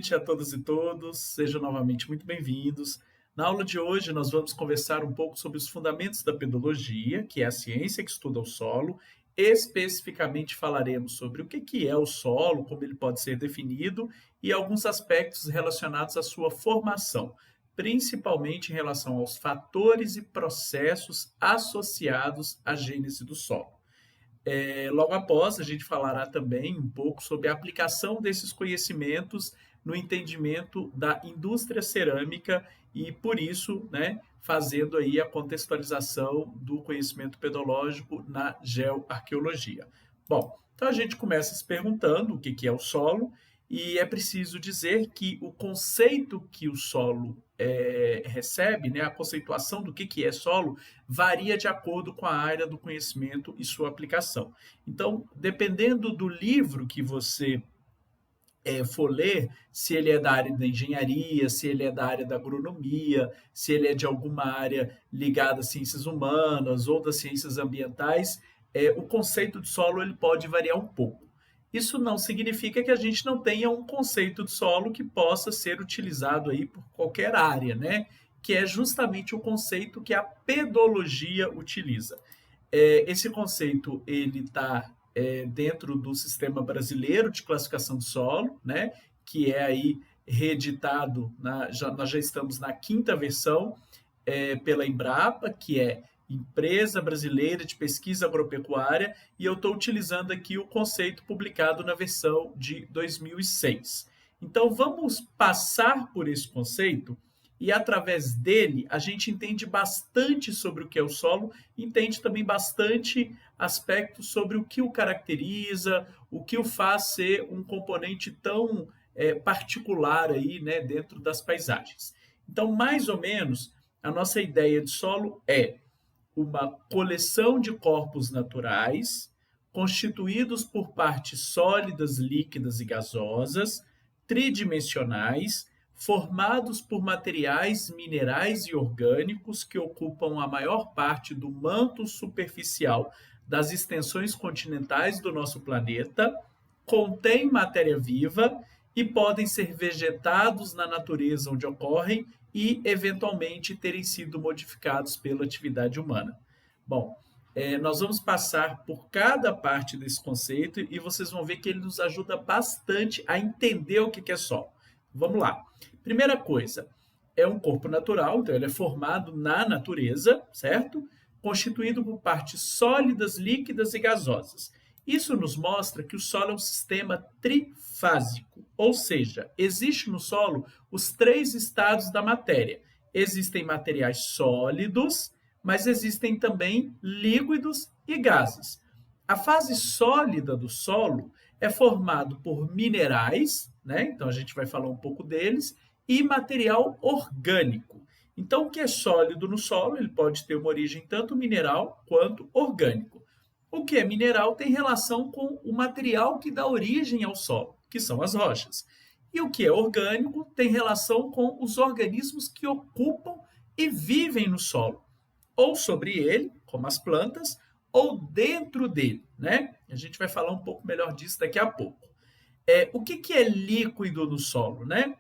noite a todas e todos, sejam novamente muito bem-vindos. Na aula de hoje, nós vamos conversar um pouco sobre os fundamentos da pedologia, que é a ciência que estuda o solo. Especificamente falaremos sobre o que é o solo, como ele pode ser definido e alguns aspectos relacionados à sua formação, principalmente em relação aos fatores e processos associados à gênese do solo. Logo após, a gente falará também um pouco sobre a aplicação desses conhecimentos no entendimento da indústria cerâmica e, por isso, né, fazendo aí a contextualização do conhecimento pedológico na geoarqueologia. Bom, então a gente começa se perguntando o que é o solo e é preciso dizer que o conceito que o solo recebe, né, a conceituação do que é solo, varia de acordo com a área do conhecimento e sua aplicação. Então, dependendo do livro que você for ler, se ele é da área da engenharia, se ele é da área da agronomia, se ele é de alguma área ligada às ciências humanas ou das ciências ambientais, o conceito de solo ele pode variar um pouco. Isso não significa que a gente não tenha um conceito de solo que possa ser utilizado aí por qualquer área, né? Que é justamente o conceito que a pedologia utiliza. Esse conceito ele está dentro do sistema brasileiro de classificação de solo, né? Que é aí reeditado, nós já estamos na quinta versão pela Embrapa, que é Empresa Brasileira de Pesquisa Agropecuária, e eu estou utilizando aqui o conceito publicado na versão de 2006. Então, vamos passar por esse conceito e, através dele, a gente entende bastante sobre o que é o solo, entende também bastante aspectos sobre o que o caracteriza, o que o faz ser um componente tão particular aí, né, dentro das paisagens. Então, mais ou menos, a nossa ideia de solo é uma coleção de corpos naturais constituídos por partes sólidas, líquidas e gasosas, tridimensionais, formados por materiais minerais e orgânicos que ocupam a maior parte do manto superficial das extensões continentais do nosso planeta, contém matéria viva e podem ser vegetados na natureza onde ocorrem e, eventualmente, terem sido modificados pela atividade humana. Bom, nós vamos passar por cada parte desse conceito e vocês vão ver que ele nos ajuda bastante a entender o que é solo. Vamos lá. Primeira coisa, é um corpo natural, então ele é formado na natureza, certo? Constituído por partes sólidas, líquidas e gasosas. Isso nos mostra que o solo é um sistema trifásico, ou seja, existe no solo os três estados da matéria. Existem materiais sólidos, mas existem também líquidos e gases. A fase sólida do solo é formado por minerais, né? Então a gente vai falar um pouco deles, e material orgânico. Então, o que é sólido no solo, ele pode ter uma origem tanto mineral quanto orgânico. O que é mineral tem relação com o material que dá origem ao solo, que são as rochas. E o que é orgânico tem relação com os organismos que ocupam e vivem no solo, ou sobre ele, como as plantas, ou dentro dele, né? A gente vai falar um pouco melhor disso daqui a pouco. O que é líquido no solo, né?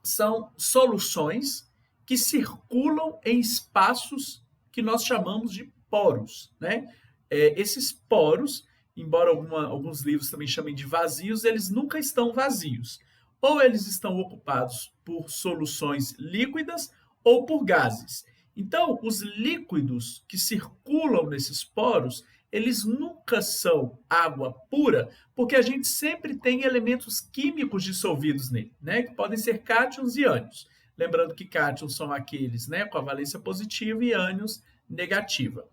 São soluções que circulam em espaços que nós chamamos de poros, né? Esses poros, embora alguns livros também chamem de vazios, eles nunca estão vazios. Ou eles estão ocupados por soluções líquidas ou por gases. Então, os líquidos que circulam nesses poros, eles nunca são água pura, porque a gente sempre tem elementos químicos dissolvidos nele, né? Que podem ser cátions e ânions. Lembrando que cátions são aqueles, né, com a valência positiva e ânions negativa.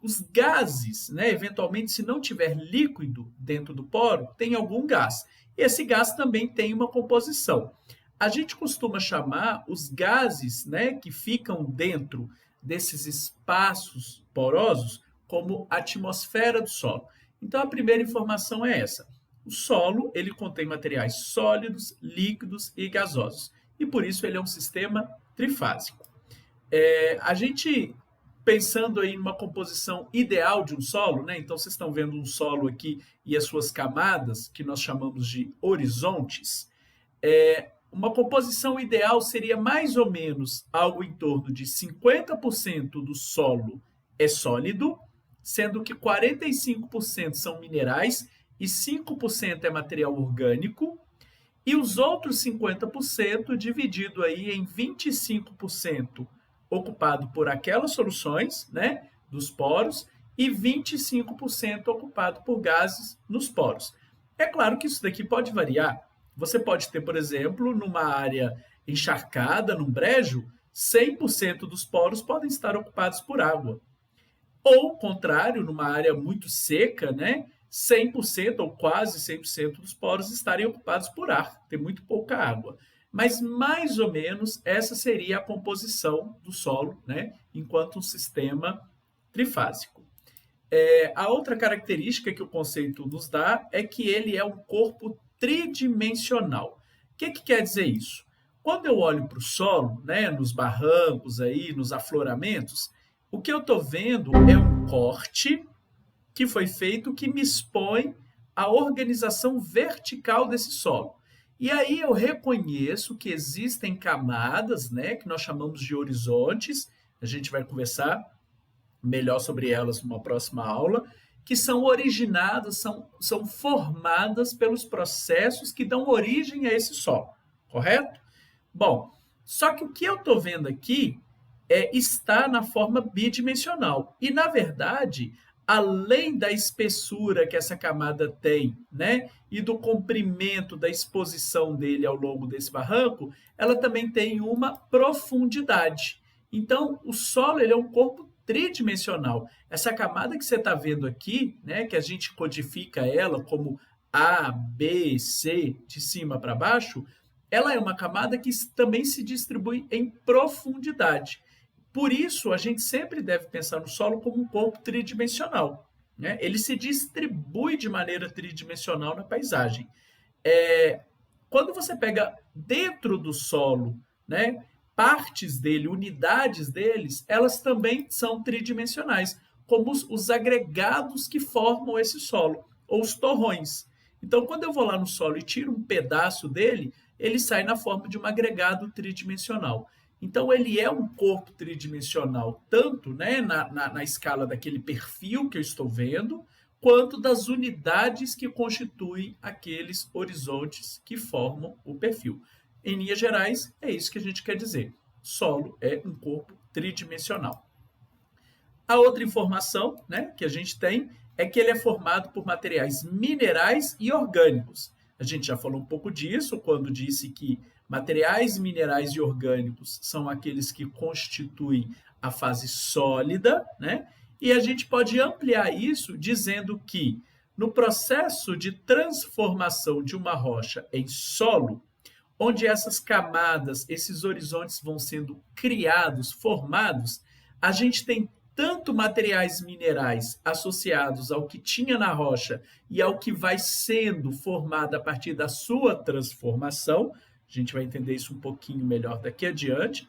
Os gases, né, eventualmente, se não tiver líquido dentro do poro, tem algum gás. E esse gás também tem uma composição. A gente costuma chamar os gases, né, que ficam dentro desses espaços porosos como atmosfera do solo. Então, a primeira informação é essa. O solo ele contém materiais sólidos, líquidos e gasosos. E, por isso, ele é um sistema trifásico. A gente pensando aí numa composição ideal de um solo, né? Então vocês estão vendo um solo aqui e as suas camadas, que nós chamamos de horizontes. Uma composição ideal seria mais ou menos algo em torno de 50% do solo é sólido, sendo que 45% são minerais e 5% é material orgânico, e os outros 50% dividido aí em 25% ocupado por aquelas soluções, né, dos poros, e 25% ocupado por gases nos poros. É claro que isso daqui pode variar. Você pode ter, por exemplo, numa área encharcada, num brejo, 100% dos poros podem estar ocupados por água. Ou, ao contrário, numa área muito seca, né, 100% ou quase 100% dos poros estarem ocupados por ar, tem muito pouca água. Mas, mais ou menos, essa seria a composição do solo, né, enquanto um sistema trifásico. A outra característica que o conceito nos dá é que ele é um corpo tridimensional. O que quer dizer isso? Quando eu olho para o solo, né, nos barrancos, aí, nos afloramentos, o que eu estou vendo é um corte que foi feito que me expõe a organização vertical desse solo. E aí eu reconheço que existem camadas, né, que nós chamamos de horizontes, a gente vai conversar melhor sobre elas numa próxima aula, que são originadas, são formadas pelos processos que dão origem a esse solo, correto? Bom, só que o que eu estou vendo aqui está na forma bidimensional. E, na verdade, além da espessura que essa camada tem, né, e do comprimento da exposição dele ao longo desse barranco, ela também tem uma profundidade. Então, o solo ele é um corpo tridimensional. Essa camada que você está vendo aqui, né, que a gente codifica ela como A, B, C, de cima para baixo, ela é uma camada que também se distribui em profundidade. Por isso, a gente sempre deve pensar no solo como um corpo tridimensional, né? Ele se distribui de maneira tridimensional na paisagem. Quando você pega dentro do solo, né, partes dele, unidades deles, elas também são tridimensionais, como os agregados que formam esse solo, ou os torrões. Então, quando eu vou lá no solo e tiro um pedaço dele, ele sai na forma de um agregado tridimensional. Então, ele é um corpo tridimensional, tanto, né, na escala daquele perfil que eu estou vendo, quanto das unidades que constituem aqueles horizontes que formam o perfil. Em linhas gerais, é isso que a gente quer dizer. Solo é um corpo tridimensional. A outra informação, né, que a gente tem é que ele é formado por materiais minerais e orgânicos. A gente já falou um pouco disso quando disse que materiais minerais e orgânicos são aqueles que constituem a fase sólida, né? E a gente pode ampliar isso dizendo que no processo de transformação de uma rocha em solo, onde essas camadas, esses horizontes vão sendo criados, formados, a gente tem tanto materiais minerais associados ao que tinha na rocha e ao que vai sendo formado a partir da sua transformação, a gente vai entender isso um pouquinho melhor daqui adiante,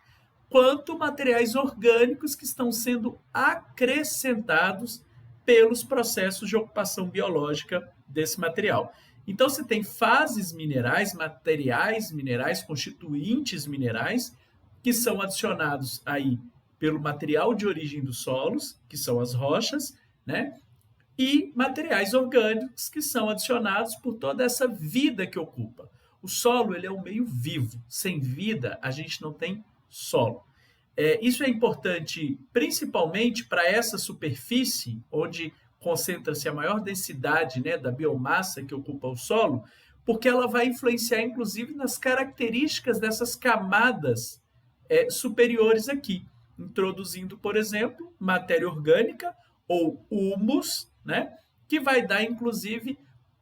quanto materiais orgânicos que estão sendo acrescentados pelos processos de ocupação biológica desse material. Então, você tem fases minerais, materiais minerais, constituintes minerais, que são adicionados aí pelo material de origem dos solos, que são as rochas, né? E materiais orgânicos que são adicionados por toda essa vida que ocupa. O solo ele é um meio vivo. Sem vida, a gente não tem solo. Isso é importante principalmente para essa superfície, onde concentra-se a maior densidade, né, da biomassa que ocupa o solo, porque ela vai influenciar, inclusive, nas características dessas camadas superiores aqui, introduzindo, por exemplo, matéria orgânica ou humus, né, que vai dar, inclusive,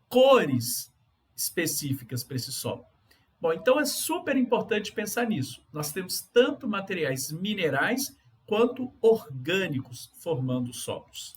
cores específicas para esse solo. Bom, então é super importante pensar nisso. Nós temos tanto materiais minerais quanto orgânicos formando solos.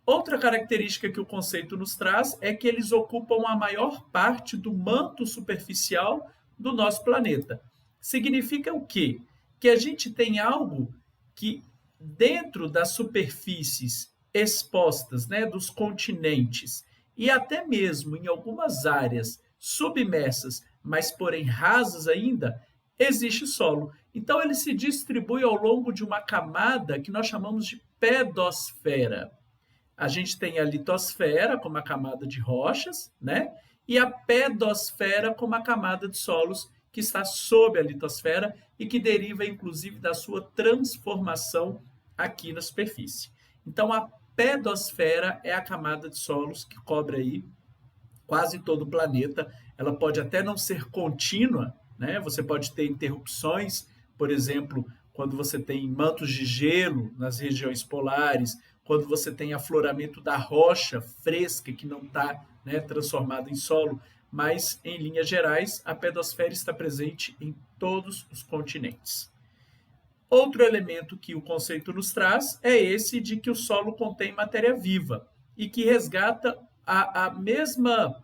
Outra característica que o conceito nos traz é que eles ocupam a maior parte do manto superficial do nosso planeta. Significa o quê? Que a gente tem algo que, dentro das superfícies expostas, né, dos continentes, e até mesmo em algumas áreas submersas mas porém rasas ainda, existe solo. Então ele se distribui ao longo de uma camada que nós chamamos de pedosfera. A gente tem a litosfera, como a camada de rochas, né? E a pedosfera, como a camada de solos que está sob a litosfera e que deriva, inclusive, da sua transformação aqui na superfície. Então, a pedosfera é a camada de solos que cobre aí quase todo o planeta. Ela pode até não ser contínua, né? Você pode ter interrupções, por exemplo, quando você tem mantos de gelo nas regiões polares, quando você tem afloramento da rocha fresca que não está, né, transformada em solo, mas em linhas gerais a pedosfera está presente em todos os continentes. Outro elemento que o conceito nos traz é esse de que o solo contém matéria viva e que resgata a mesma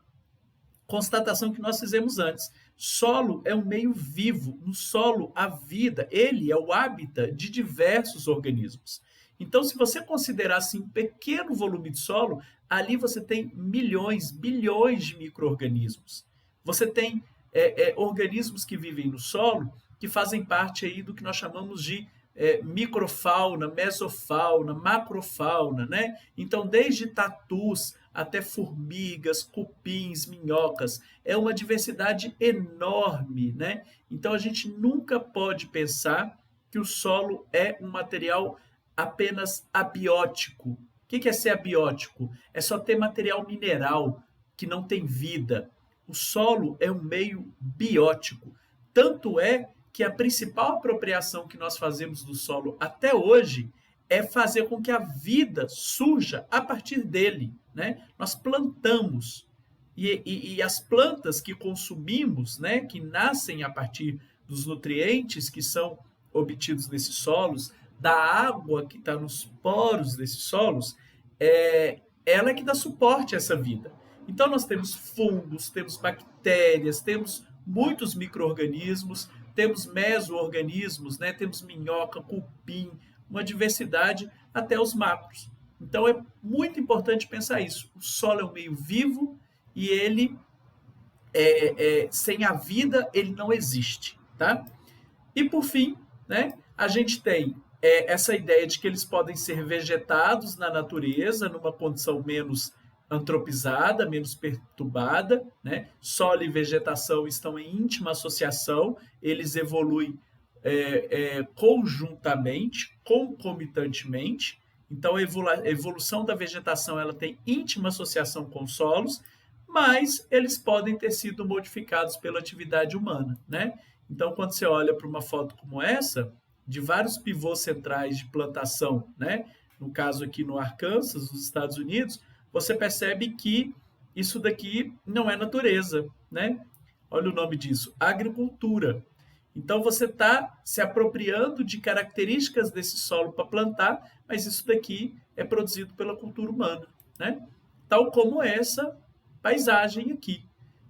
constatação que nós fizemos antes. Solo é um meio vivo. No solo, a vida, ele é o hábitat de diversos organismos. Então, se você considerar assim, um pequeno volume de solo, ali você tem milhões, bilhões de micro-organismos. Você tem organismos que vivem no solo que fazem parte aí do que nós chamamos de microfauna, mesofauna, macrofauna, né? Então, desde tatus até formigas, cupins, minhocas, é uma diversidade enorme, né? Então, a gente nunca pode pensar que o solo é um material apenas abiótico. O que é ser abiótico? É só ter material mineral que não tem vida. O solo é um meio biótico. Tanto é que a principal apropriação que nós fazemos do solo até hoje é fazer com que a vida surja a partir dele, né? Nós plantamos e as plantas que consumimos, né, que nascem a partir dos nutrientes que são obtidos nesses solos, da água que está nos poros desses solos, ela é que dá suporte a essa vida. Então nós temos fungos, temos bactérias, temos muitos micro-organismos, temos meso-organismos, né? Temos minhoca, cupim, uma diversidade até os macros. Então é muito importante pensar isso. O solo é um meio vivo e ele, sem a vida, ele não existe. Tá? E por fim, né, a gente tem essa ideia de que eles podem ser vegetados na natureza, numa condição menos antropizada, menos perturbada, né? Solo e vegetação estão em íntima associação, eles evoluem conjuntamente, concomitantemente. Então, a evolução da vegetação ela tem íntima associação com os solos, mas eles podem ter sido modificados pela atividade humana, né? Então, quando você olha para uma foto como essa, de vários pivôs centrais de plantação, né? No caso aqui no Arkansas, nos Estados Unidos, você percebe que isso daqui não é natureza, né? Olha o nome disso, agricultura. Então você está se apropriando de características desse solo para plantar, mas isso daqui é produzido pela cultura humana, né? Tal como essa paisagem aqui.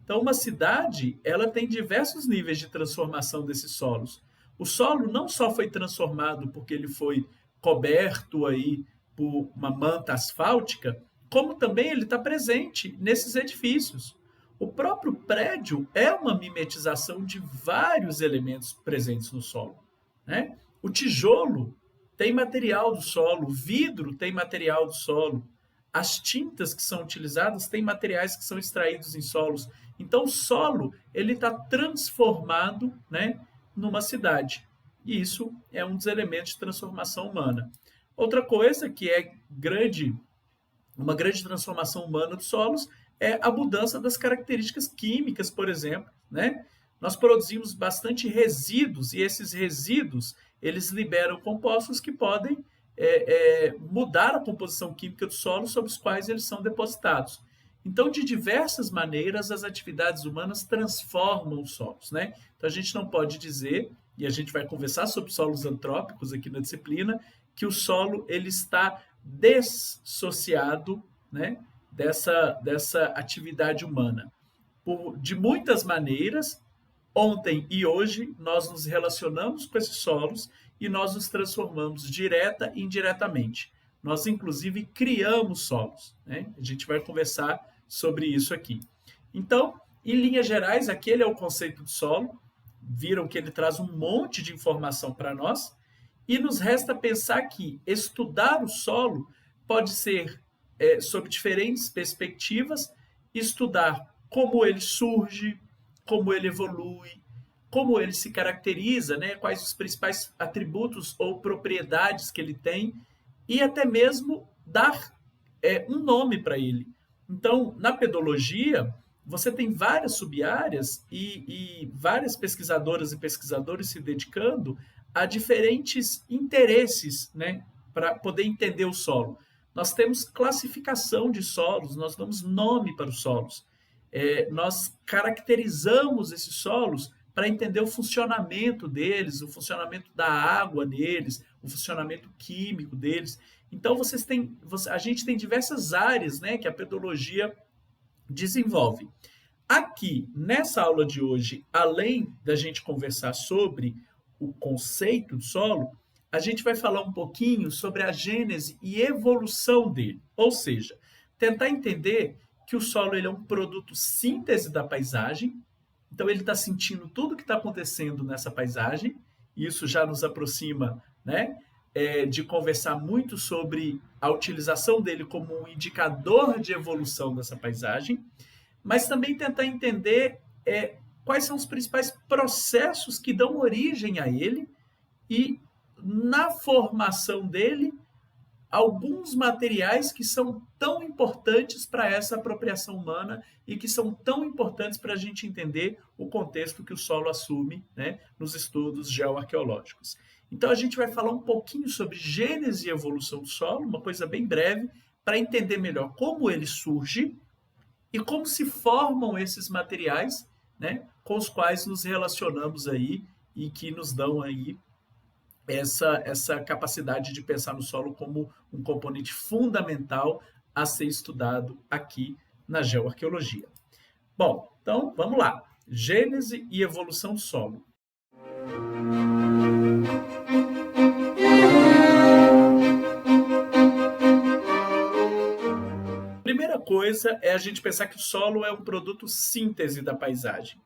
Então uma cidade, ela tem diversos níveis de transformação desses solos. O solo não só foi transformado porque ele foi coberto aí por uma manta asfáltica, como também ele está presente nesses edifícios. O próprio prédio é uma mimetização de vários elementos presentes no solo, né? O tijolo tem material do solo, o vidro tem material do solo, as tintas que são utilizadas têm materiais que são extraídos em solos. Então, o solo ele está transformado, né, numa cidade. E isso é um dos elementos de transformação humana. Outra coisa que é uma grande transformação humana dos solos é a mudança das características químicas, por exemplo, né? Nós produzimos bastante resíduos e esses resíduos eles liberam compostos que podem mudar a composição química do solo sobre os quais eles são depositados. Então, de diversas maneiras, as atividades humanas transformam os solos, né? Então, a gente não pode dizer, e a gente vai conversar sobre solos antrópicos aqui na disciplina, que o solo ele está dessociado, né, dessa atividade humana. De muitas maneiras, ontem e hoje, nós nos relacionamos com esses solos e nós nos transformamos direta e indiretamente. Nós, inclusive, criamos solos, né? A gente vai conversar sobre isso aqui. Então, Em linhas gerais, aquele é o conceito de solo. Viram que ele traz um monte de informação para nós. E nos resta pensar que estudar o solo pode ser sob diferentes perspectivas, estudar como ele surge, como ele evolui, como ele se caracteriza, né? Quais os principais atributos ou propriedades que ele tem, e até mesmo dar um nome para ele. Então, na pedologia, você tem várias sub-áreas e várias pesquisadoras e pesquisadores se dedicando a diferentes interesses, né, para poder entender o solo. Nós temos classificação de solos, nós damos nome para os solos. Nós caracterizamos esses solos para entender o funcionamento deles, o funcionamento da água neles, o funcionamento químico deles. Então, a gente tem diversas áreas, né, que a pedologia desenvolve. Aqui, nessa aula de hoje, além da gente conversar sobre o conceito do solo, a gente vai falar um pouquinho sobre a gênese e evolução dele. Ou seja, tentar entender que o solo ele é um produto síntese da paisagem. Então, ele está sentindo tudo que está acontecendo nessa paisagem. E isso já nos aproxima, né, de conversar muito sobre a utilização dele como um indicador de evolução dessa paisagem, mas também tentar entender quais são os principais processos que dão origem a ele e, na formação dele, alguns materiais que são tão importantes para essa apropriação humana e que são tão importantes para a gente entender o contexto que o solo assume, né, nos estudos geoarqueológicos. Então, a gente vai falar um pouquinho sobre gênese e evolução do solo, uma coisa bem breve, para entender melhor como ele surge e como se formam esses materiais, né, com os quais nos relacionamos aí e que nos dão aí essa capacidade de pensar no solo como um componente fundamental a ser estudado aqui na geoarqueologia. Bom, então vamos lá. Gênese e evolução do solo. Primeira coisa é a gente pensar que o solo é um produto síntese da paisagem.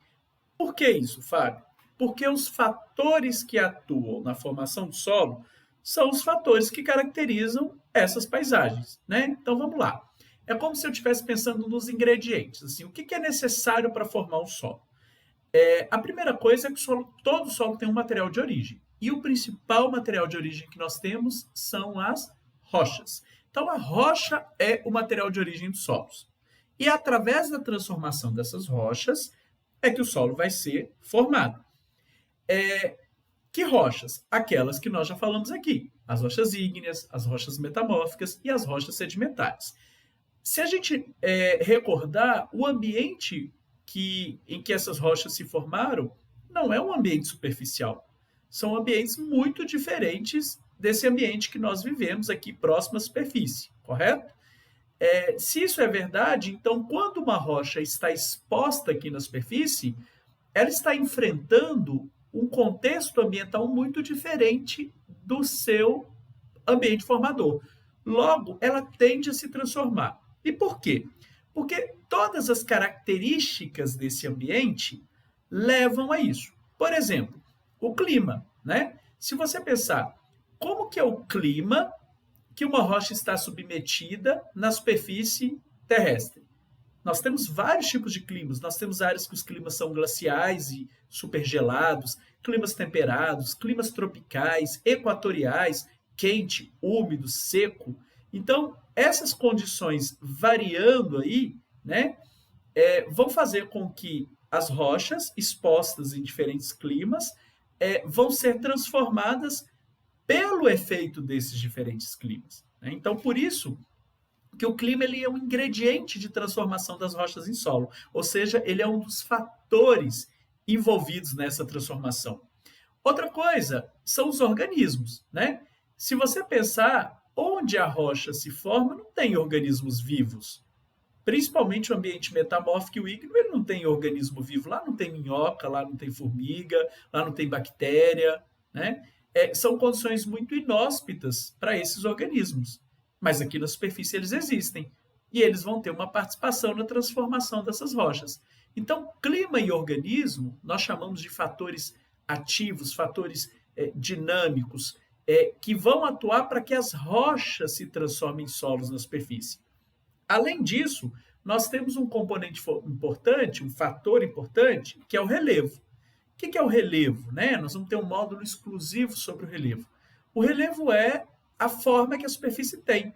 Por que isso, Fábio? Porque os fatores que atuam na formação do solo são os fatores que caracterizam essas paisagens, né? Então vamos lá. É como se eu estivesse pensando nos ingredientes. Assim, o que é necessário para formar um solo? A primeira coisa é que todo solo tem um material de origem. E o principal material de origem que nós temos são as rochas. Então a rocha é o material de origem dos solos. E através da transformação dessas rochas é que o solo vai ser formado. Que rochas? Aquelas que nós já falamos aqui. As rochas ígneas, as rochas metamórficas e as rochas sedimentares. Se a gente recordar, o ambiente em que essas rochas se formaram não é um ambiente superficial. São ambientes muito diferentes desse ambiente que nós vivemos aqui próximo à superfície, correto? Se isso é verdade, então quando uma rocha está exposta aqui na superfície, ela está enfrentando um contexto ambiental muito diferente do seu ambiente formador. Logo, ela tende a se transformar. E por quê? Porque todas as características desse ambiente levam a isso. Por exemplo, o clima, né? Se você pensar, como que é o clima que uma rocha está submetida na superfície terrestre? Nós temos vários tipos de climas. Nós temos áreas que os climas são glaciais e supergelados, climas temperados, climas tropicais, equatoriais, quente, úmido, seco. Então, essas condições variando aí, né, vão fazer com que as rochas expostas em diferentes climas vão ser transformadas pelo efeito desses diferentes climas, né? Então, por isso que o clima ele é um ingrediente de transformação das rochas em solo, ou seja, ele é um dos fatores envolvidos nessa transformação. Outra coisa são os organismos, né? Se você pensar, onde a rocha se forma, não tem organismos vivos. Principalmente o ambiente metamórfico e o ígneo, ele não tem organismo vivo. Lá não tem minhoca, lá não tem formiga, lá não tem bactéria, né? São condições muito inóspitas para esses organismos. Mas aqui na superfície eles existem. E eles vão ter uma participação na transformação dessas rochas. Então, clima e organismo, nós chamamos de fatores ativos, fatores dinâmicos, que vão atuar para que as rochas se transformem em solos na superfície. Além disso, nós temos um componente importante, um fator importante, que é o relevo. O que é o relevo? Né? Nós vamos ter um módulo exclusivo sobre o relevo. O relevo é a forma que a superfície tem.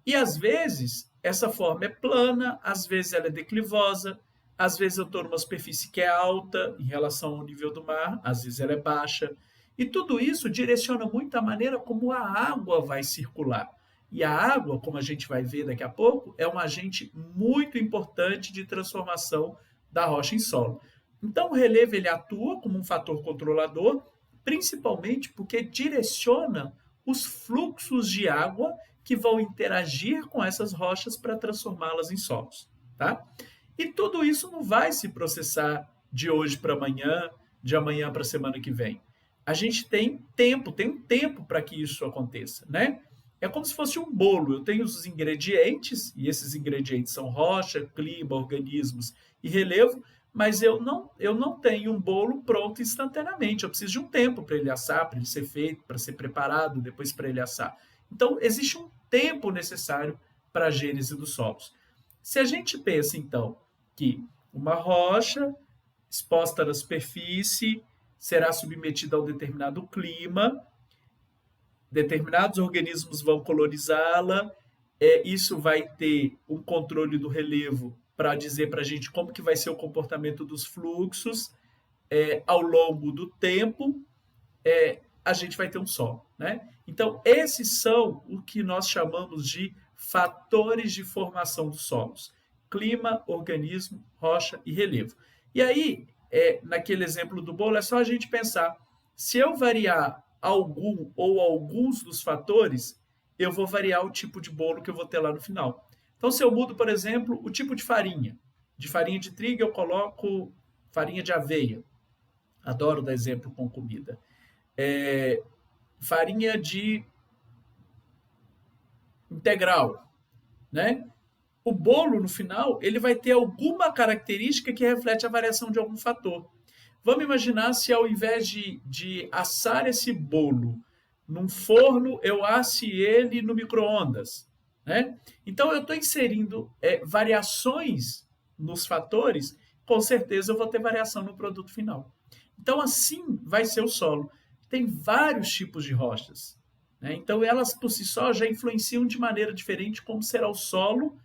E, às vezes, essa forma é plana, às vezes ela é declivosa, às vezes eu estou numa superfície que é alta em relação ao nível do mar, às vezes ela é baixa. E tudo isso direciona muito a maneira como a água vai circular. E a água, como a gente vai ver daqui a pouco, é um agente muito importante de transformação da rocha em solo. Então, o relevo ele atua como um fator controlador, principalmente porque direciona os fluxos de água que vão interagir com essas rochas para transformá-las em solos. Tá? E tudo isso não vai se processar de hoje para amanhã, de amanhã para a semana que vem. A gente tem um tempo para que isso aconteça, né? É como se fosse um bolo. Eu tenho os ingredientes, e esses ingredientes são rocha, clima, organismos e relevo, mas eu não tenho um bolo pronto instantaneamente. Eu preciso de um tempo para ele assar, para ele ser feito, para ser preparado, depois para ele assar. Então, existe um tempo necessário para a gênese dos solos. Se a gente pensa, então, que uma rocha exposta na superfície será submetida a um determinado clima, determinados organismos vão colonizá-la, isso vai ter um controle do relevo para dizer para a gente como que vai ser o comportamento dos fluxos ao longo do tempo, a gente vai ter um solo. Né? Então, esses são o que nós chamamos de fatores de formação dos solos. Clima, organismo, rocha e relevo. E aí, naquele exemplo do bolo, é só a gente pensar, se eu variar algum ou alguns dos fatores, eu vou variar o tipo de bolo que eu vou ter lá no final. Então, se eu mudo, por exemplo, o tipo de farinha de trigo eu coloco farinha de aveia. Adoro dar exemplo com comida. Farinha de integral, né? O bolo, no final, ele vai ter alguma característica que reflete a variação de algum fator. Vamos imaginar se ao invés de assar esse bolo num forno, eu asse ele no micro-ondas. Né? Então, eu estou inserindo variações nos fatores, com certeza eu vou ter variação no produto final. Então, assim vai ser o solo. Tem vários tipos de rochas. Né? Então, elas por si só já influenciam de maneira diferente como será o solo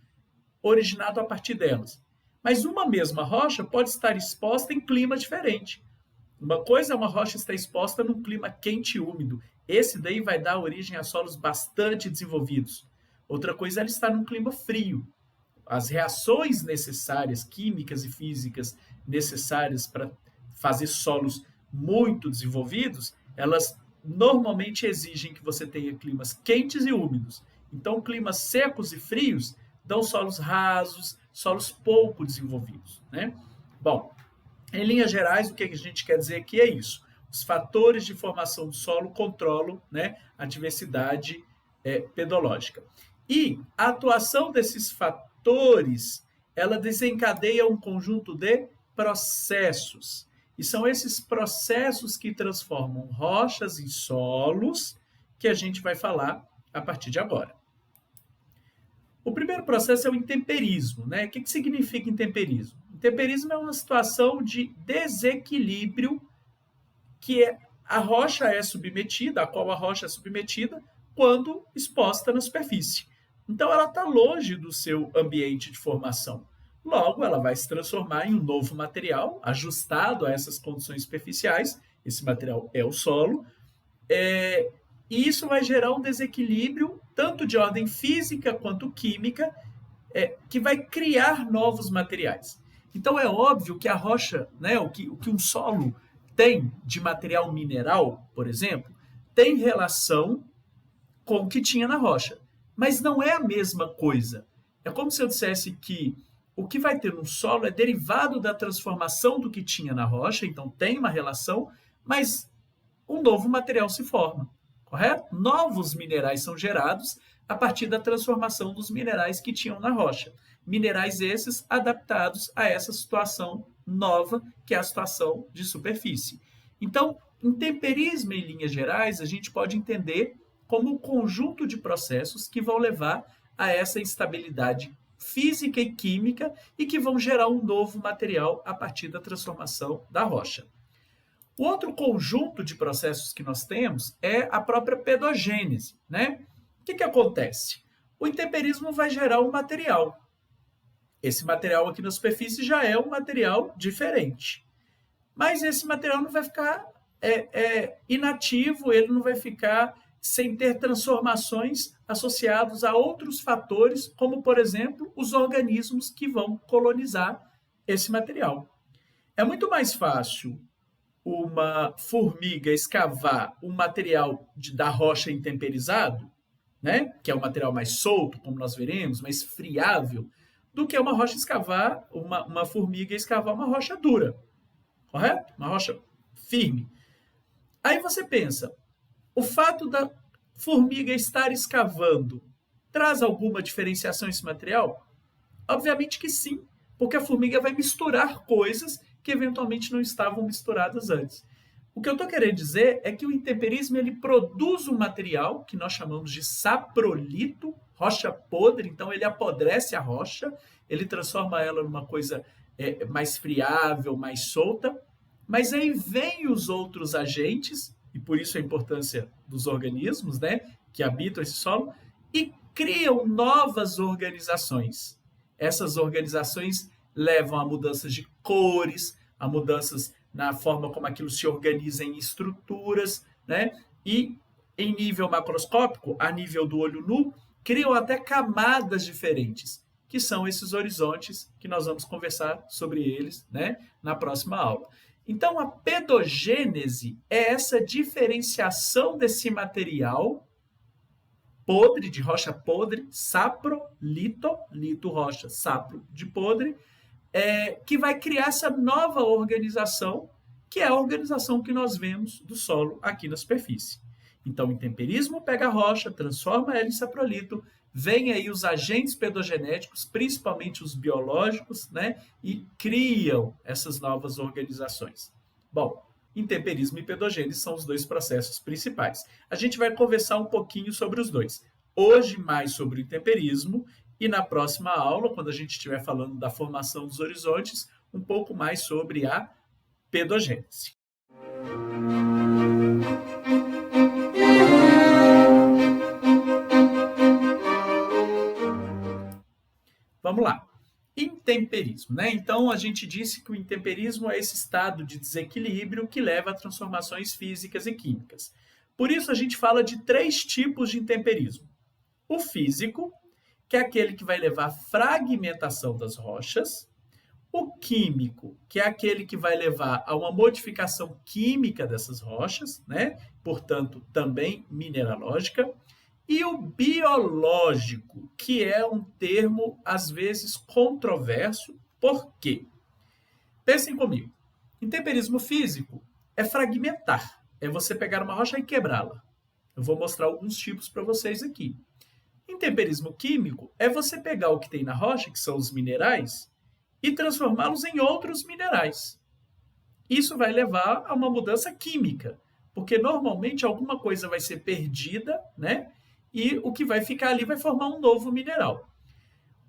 originado a partir delas. Mas uma mesma rocha pode estar exposta em clima diferente. Uma coisa é uma rocha estar exposta num clima quente e úmido. Esse daí vai dar origem a solos bastante desenvolvidos. Outra coisa é ela estar num clima frio. As reações necessárias, químicas e físicas necessárias para fazer solos muito desenvolvidos, elas normalmente exigem que você tenha climas quentes e úmidos. Então, climas secos e frios dão solos rasos, solos pouco desenvolvidos. Né? Bom, em linhas gerais, o que a gente quer dizer aqui é isso. Os fatores de formação do solo controlam, né, a diversidade pedológica. E a atuação desses fatores, ela desencadeia um conjunto de processos. E são esses processos que transformam rochas em solos que a gente vai falar a partir de agora. O primeiro processo é o intemperismo. Né? O que significa intemperismo? Intemperismo é uma situação de desequilíbrio que a rocha é submetida, a qual a rocha é submetida quando exposta na superfície. Então, ela está longe do seu ambiente de formação. Logo, ela vai se transformar em um novo material, ajustado a essas condições superficiais. Esse material é o solo. E isso vai gerar um desequilíbrio, tanto de ordem física quanto química, que vai criar novos materiais. Então, é óbvio que a rocha, né, o que um solo tem de material mineral, por exemplo, tem relação com o que tinha na rocha. Mas não é a mesma coisa. É como se eu dissesse que o que vai ter no solo é derivado da transformação do que tinha na rocha, então tem uma relação, mas um novo material se forma, correto? Novos minerais são gerados a partir da transformação dos minerais que tinham na rocha. Minerais esses adaptados a essa situação nova, que é a situação de superfície. Então, intemperismo, em linhas gerais, a gente pode entender como um conjunto de processos que vão levar a essa instabilidade física e química e que vão gerar um novo material a partir da transformação da rocha. O outro conjunto de processos que nós temos é a própria pedogênese, né? O que acontece? O intemperismo vai gerar um material. Esse material aqui na superfície já é um material diferente. Mas esse material não vai ficar inativo, ele não vai ficar sem ter transformações associadas a outros fatores, como, por exemplo, os organismos que vão colonizar esse material. É muito mais fácil uma formiga escavar um material da rocha intemperizado, né, que é um material mais solto, como nós veremos, mais friável, do que uma formiga escavar uma rocha dura, correto? Uma rocha firme. Aí você pensa, o fato da formiga estar escavando traz alguma diferenciação esse material? Obviamente que sim, porque a formiga vai misturar coisas que eventualmente não estavam misturadas antes. O que eu estou querendo dizer é que o intemperismo ele produz um material que nós chamamos de saprolito, rocha podre, então ele apodrece a rocha, ele transforma ela numa coisa mais friável, mais solta, mas aí vem os outros agentes, e por isso a importância dos organismos, né, que habitam esse solo, e criam novas organizações. Essas organizações levam a mudanças de cores, a mudanças na forma como aquilo se organiza em estruturas, né? E em nível macroscópico, a nível do olho nu, criam até camadas diferentes, que são esses horizontes que nós vamos conversar sobre eles, né, na próxima aula. Então, a pedogênese é essa diferenciação desse material podre, de rocha podre, saprolito, lito rocha, sapro de podre, que vai criar essa nova organização, que é a organização que nós vemos do solo aqui na superfície. Então, o intemperismo pega a rocha, transforma ela em saprolito, vem aí os agentes pedogenéticos, principalmente os biológicos, né, e criam essas novas organizações. Bom, intemperismo e pedogênese são os dois processos principais. A gente vai conversar um pouquinho sobre os dois. Hoje, mais sobre o intemperismo, e na próxima aula, quando a gente estiver falando da formação dos horizontes, um pouco mais sobre a pedogênese. Vamos lá. Intemperismo, né? Então, a gente disse que o intemperismo é esse estado de desequilíbrio que leva a transformações físicas e químicas. Por isso, a gente fala de 3 tipos de intemperismo. O físico, que é aquele que vai levar à fragmentação das rochas. O químico, que é aquele que vai levar a uma modificação química dessas rochas, né? Portanto, também mineralógica. E o biológico, que é um termo, às vezes, controverso. Por quê? Pensem comigo. Intemperismo físico é fragmentar. É você pegar uma rocha e quebrá-la. Eu vou mostrar alguns tipos para vocês aqui. Intemperismo químico é você pegar o que tem na rocha, que são os minerais, e transformá-los em outros minerais. Isso vai levar a uma mudança química, porque normalmente alguma coisa vai ser perdida, né? E o que vai ficar ali vai formar um novo mineral.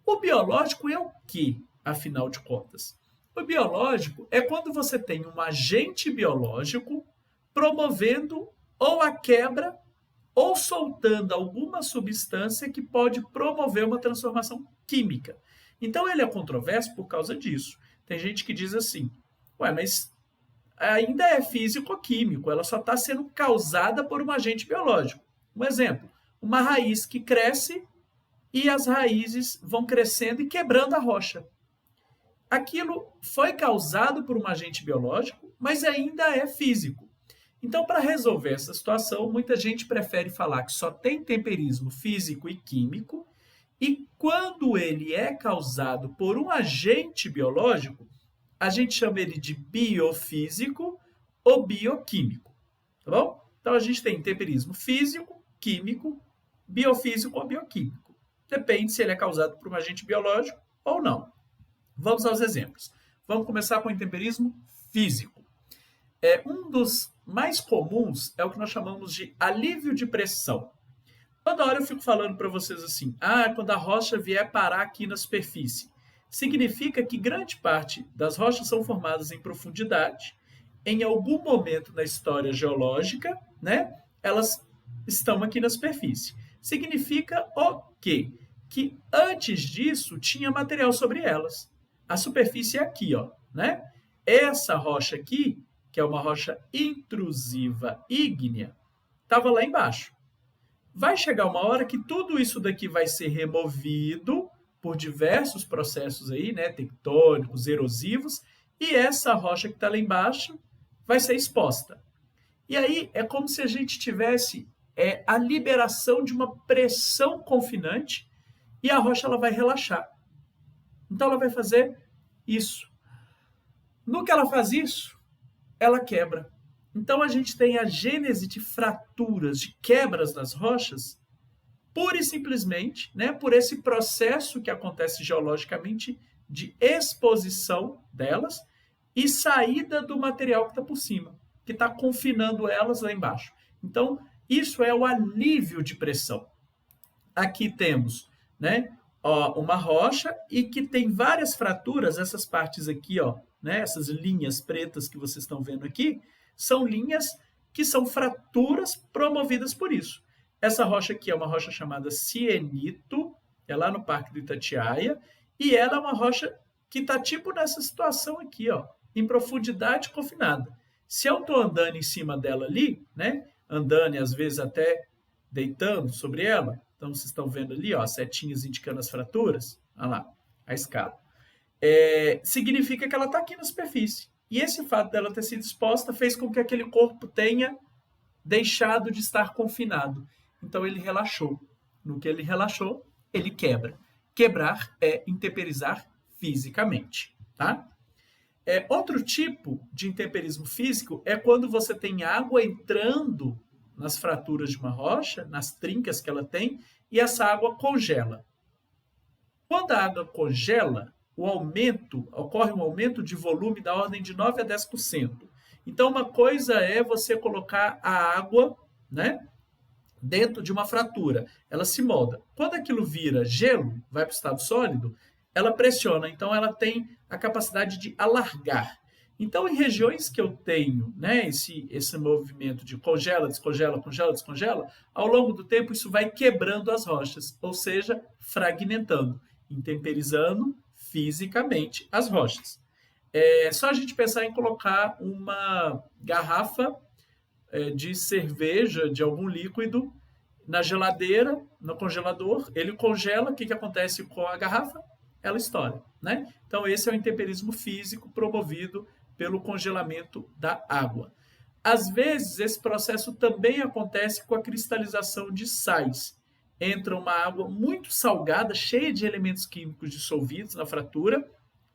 O biológico é o quê, afinal de contas? O biológico é quando você tem um agente biológico promovendo ou a quebra ou soltando alguma substância que pode promover uma transformação química. Então, ele é controverso por causa disso. Tem gente que diz assim, mas ainda é físico-químico, ela só está sendo causada por um agente biológico. Um exemplo, uma raiz que cresce e as raízes vão crescendo e quebrando a rocha. Aquilo foi causado por um agente biológico, mas ainda é físico. Então, para resolver essa situação, muita gente prefere falar que só tem temperismo físico e químico, e quando ele é causado por um agente biológico, a gente chama ele de biofísico ou bioquímico, tá bom? Então, a gente tem temperismo físico, químico, biofísico ou bioquímico. Depende se ele é causado por um agente biológico ou não. Vamos aos exemplos. Vamos começar com o intemperismo físico. Um dos mais comuns é o que nós chamamos de alívio de pressão. Toda hora eu fico falando para vocês assim, quando a rocha vier parar aqui na superfície, significa que grande parte das rochas são formadas em profundidade, em algum momento na história geológica, né, elas estão aqui na superfície. Significa o quê? Que antes disso tinha material sobre elas. A superfície é aqui, ó, né? Essa rocha aqui, que é uma rocha intrusiva ígnea, estava lá embaixo. Vai chegar uma hora que tudo isso daqui vai ser removido por diversos processos aí, né, tectônicos, erosivos, e essa rocha que está lá embaixo vai ser exposta. E aí é como se a gente tivesse a liberação de uma pressão confinante e a rocha ela vai relaxar. Então ela vai fazer isso. No que ela faz isso, ela quebra. Então a gente tem a gênese de fraturas, de quebras das rochas, pura e simplesmente, né, por esse processo que acontece geologicamente de exposição delas e saída do material que está por cima, que está confinando elas lá embaixo. Então, isso é o alívio de pressão. Aqui temos, né, uma rocha e que tem várias fraturas, essas partes aqui, ó, né, essas linhas pretas que vocês estão vendo aqui, são linhas que são fraturas promovidas por isso. Essa rocha aqui é uma rocha chamada sienito, é lá no Parque do Itatiaia, e ela é uma rocha que está tipo nessa situação aqui, ó, em profundidade confinada. Se eu estou andando em cima dela ali, né, andando e às vezes até deitando sobre ela, então vocês estão vendo ali, ó, setinhas indicando as fraturas, olha lá, a escala. Significa que ela está aqui na superfície. E esse fato dela ter sido exposta fez com que aquele corpo tenha deixado de estar confinado. Então ele relaxou. No que ele relaxou, ele quebra. Quebrar é intemperizar fisicamente, tá? Outro tipo de intemperismo físico é quando você tem água entrando nas fraturas de uma rocha, nas trincas que ela tem, e essa água congela. Quando a água congela, ocorre um aumento de volume da ordem de 9 a 10%. Então, uma coisa é você colocar a água, né, dentro de uma fratura, ela se molda. Quando aquilo vira gelo, vai para o estado sólido, ela pressiona, então ela tem a capacidade de alargar. Então, em regiões que eu tenho, né, esse movimento de congela, descongela, congela, descongela, ao longo do tempo isso vai quebrando as rochas, ou seja, fragmentando, intemperizando fisicamente as rochas. É só a gente pensar em colocar uma garrafa de cerveja, de algum líquido, na geladeira, no congelador, ele congela, o que acontece com a garrafa? Ela estoura, né? Então, esse é o intemperismo físico promovido pelo congelamento da água. Às vezes, esse processo também acontece com a cristalização de sais. Entra uma água muito salgada, cheia de elementos químicos dissolvidos na fratura,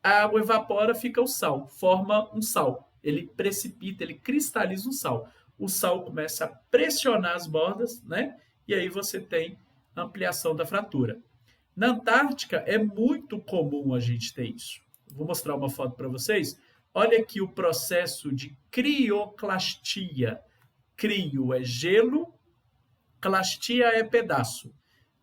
a água evapora, fica o sal, forma um sal. Ele precipita, ele cristaliza um sal. O sal começa a pressionar as bordas, né? E aí você tem ampliação da fratura. Na Antártica é muito comum a gente ter isso. Vou mostrar uma foto para vocês. Olha aqui o processo de crioclastia. Crio é gelo, clastia é pedaço.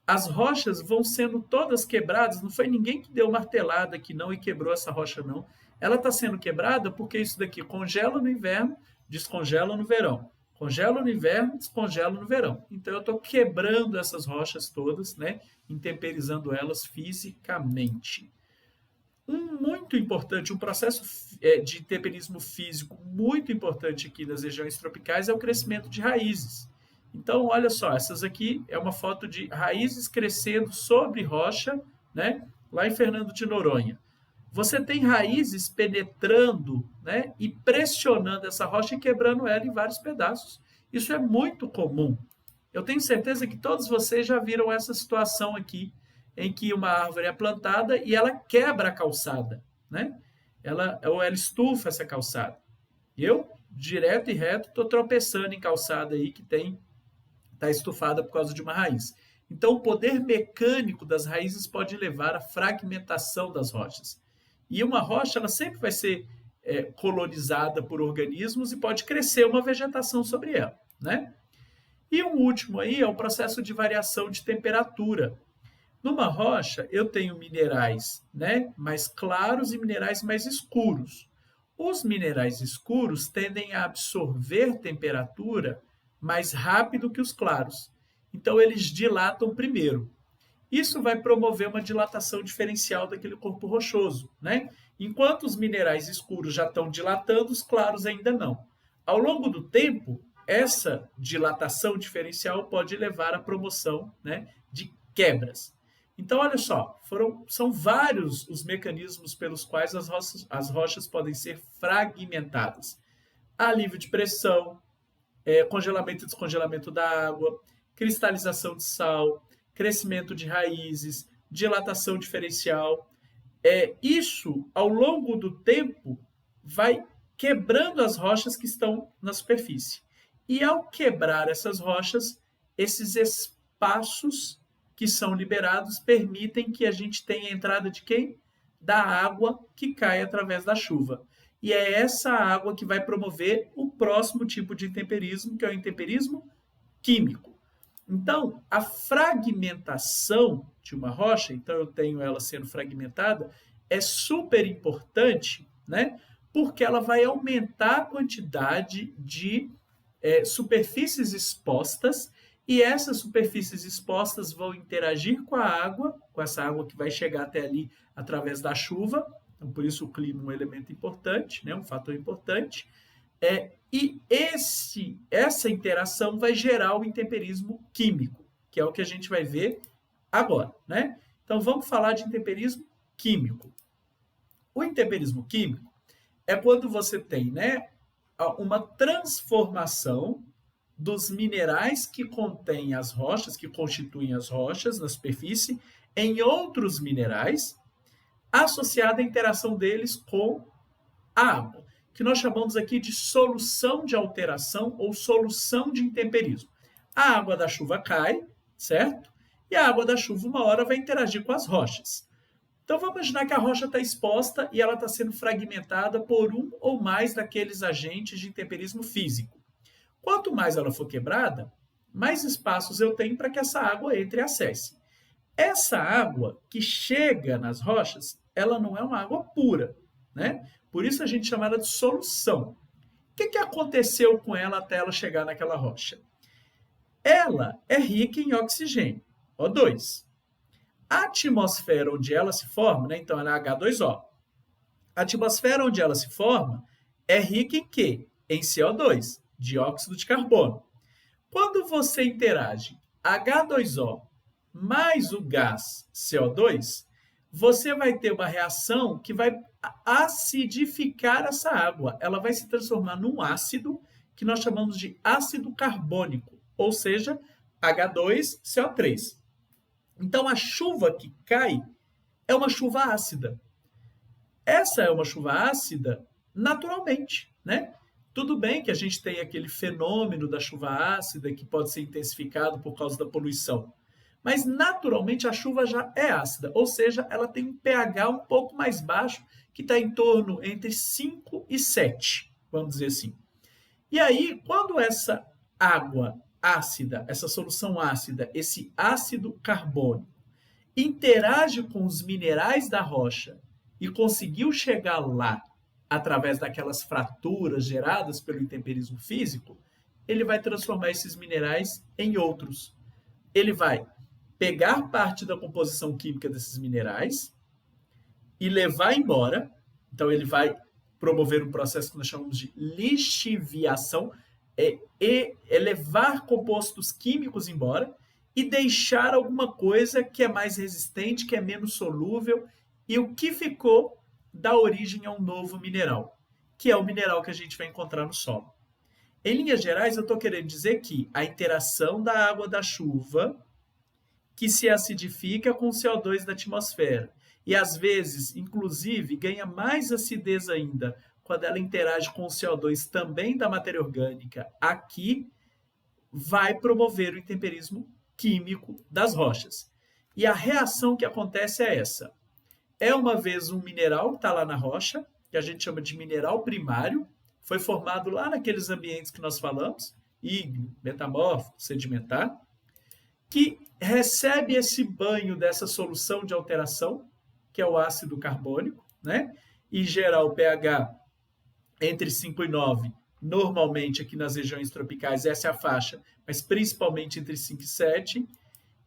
As rochas vão sendo todas quebradas, não foi ninguém que deu martelada aqui não e quebrou essa rocha não. Ela está sendo quebrada porque isso daqui congela no inverno, descongela no verão. Congela no inverno, descongela no verão. Então eu estou quebrando essas rochas todas, né? Intemperizando elas fisicamente. Muito importante, um processo de temperismo físico muito importante aqui nas regiões tropicais é o crescimento de raízes. Então, olha só, essas aqui é uma foto de raízes crescendo sobre rocha, né? Lá em Fernando de Noronha. Você tem raízes penetrando, né, e pressionando essa rocha e quebrando ela em vários pedaços. Isso é muito comum. Eu tenho certeza que todos vocês já viram essa situação aqui, em que uma árvore é plantada e ela quebra a calçada, né? Ou ela estufa essa calçada. Eu, direto e reto, estou tropeçando em calçada aí que está estufada por causa de uma raiz. Então, o poder mecânico das raízes pode levar à fragmentação das rochas. E uma rocha, ela sempre vai ser colonizada por organismos e pode crescer uma vegetação sobre ela, né? E um último aí é o processo de variação de temperatura. Numa rocha, eu tenho minerais, né, mais claros e minerais mais escuros. Os minerais escuros tendem a absorver temperatura mais rápido que os claros. Então, eles dilatam primeiro. Isso vai promover uma dilatação diferencial daquele corpo rochoso, né? Enquanto os minerais escuros já estão dilatando, os claros ainda não. Ao longo do tempo, essa dilatação diferencial pode levar à promoção, né, de quebras. Então, olha só, são vários os mecanismos pelos quais as rochas podem ser fragmentadas. Alívio de pressão, congelamento e descongelamento da água, cristalização de sal, crescimento de raízes, dilatação diferencial. Isso, ao longo do tempo, vai quebrando as rochas que estão na superfície. E ao quebrar essas rochas, esses espaços que são liberados permitem que a gente tenha a entrada de quem? Da água que cai através da chuva. E é essa água que vai promover o próximo tipo de intemperismo, que é o intemperismo químico. Então, a fragmentação de uma rocha, então eu tenho ela sendo fragmentada, é super importante, né? Porque ela vai aumentar a quantidade de superfícies expostas, e essas superfícies expostas vão interagir com a água, com essa água que vai chegar até ali através da chuva. Então, por isso o clima é um elemento importante, né? Um fator importante. E essa interação vai gerar o intemperismo químico, que é o que a gente vai ver agora, né? Então, vamos falar de intemperismo químico. O intemperismo químico é quando você tem, né, uma transformação dos minerais que contêm as rochas, que constituem as rochas na superfície, em outros minerais, associada à interação deles com a água, que nós chamamos aqui de solução de alteração ou solução de intemperismo. A água da chuva cai, certo? E a água da chuva, uma hora, vai interagir com as rochas. Então, vamos imaginar que a rocha está exposta e ela está sendo fragmentada por um ou mais daqueles agentes de intemperismo físico. Quanto mais ela for quebrada, mais espaços eu tenho para que essa água entre e acesse. Essa água que chega nas rochas, ela não é uma água pura, né? Por isso a gente chama ela de solução. O que aconteceu com ela até ela chegar naquela rocha? Ela é rica em oxigênio, O2. A atmosfera onde ela se forma, né? Então ela é H2O. A atmosfera onde ela se forma é rica em quê? Em CO2, dióxido de carbono. Quando você interage H2O mais o gás CO2, você vai ter uma reação que vai acidificar essa água. Ela vai se transformar num ácido que nós chamamos de ácido carbônico, ou seja, H2CO3. Então, a chuva que cai é uma chuva ácida. Essa é uma chuva ácida naturalmente, né? Tudo bem que a gente tem aquele fenômeno da chuva ácida que pode ser intensificado por causa da poluição, mas naturalmente a chuva já é ácida, ou seja, ela tem um pH um pouco mais baixo, que está em torno entre 5 e 7, vamos dizer assim. E aí, quando essa água ácida, essa solução ácida, esse ácido carbônico, interage com os minerais da rocha e conseguiu chegar lá através daquelas fraturas geradas pelo intemperismo físico, ele vai transformar esses minerais em outros. Ele vai pegar parte da composição química desses minerais e levar embora. Então, ele vai promover um processo que nós chamamos de lixiviação, levar compostos químicos embora e deixar alguma coisa que é mais resistente, que é menos solúvel, e o que ficou dá origem a um novo mineral, que é o mineral que a gente vai encontrar no solo. Em linhas gerais, eu estou querendo dizer que a interação da água da chuva, que se acidifica com o CO2 da atmosfera, e às vezes, inclusive, ganha mais acidez ainda quando ela interage com o CO2 também da matéria orgânica aqui, vai promover o intemperismo químico das rochas. E a reação que acontece é essa. é uma vez um mineral que está lá na rocha, que a gente chama de mineral primário, foi formado lá naqueles ambientes que nós falamos, ígneo, metamórfico, sedimentar, que recebe esse banho dessa solução de alteração, que é o ácido carbônico, né? Em geral, o pH entre 5 e 9, normalmente aqui nas regiões tropicais, essa é a faixa, mas principalmente entre 5 e 7.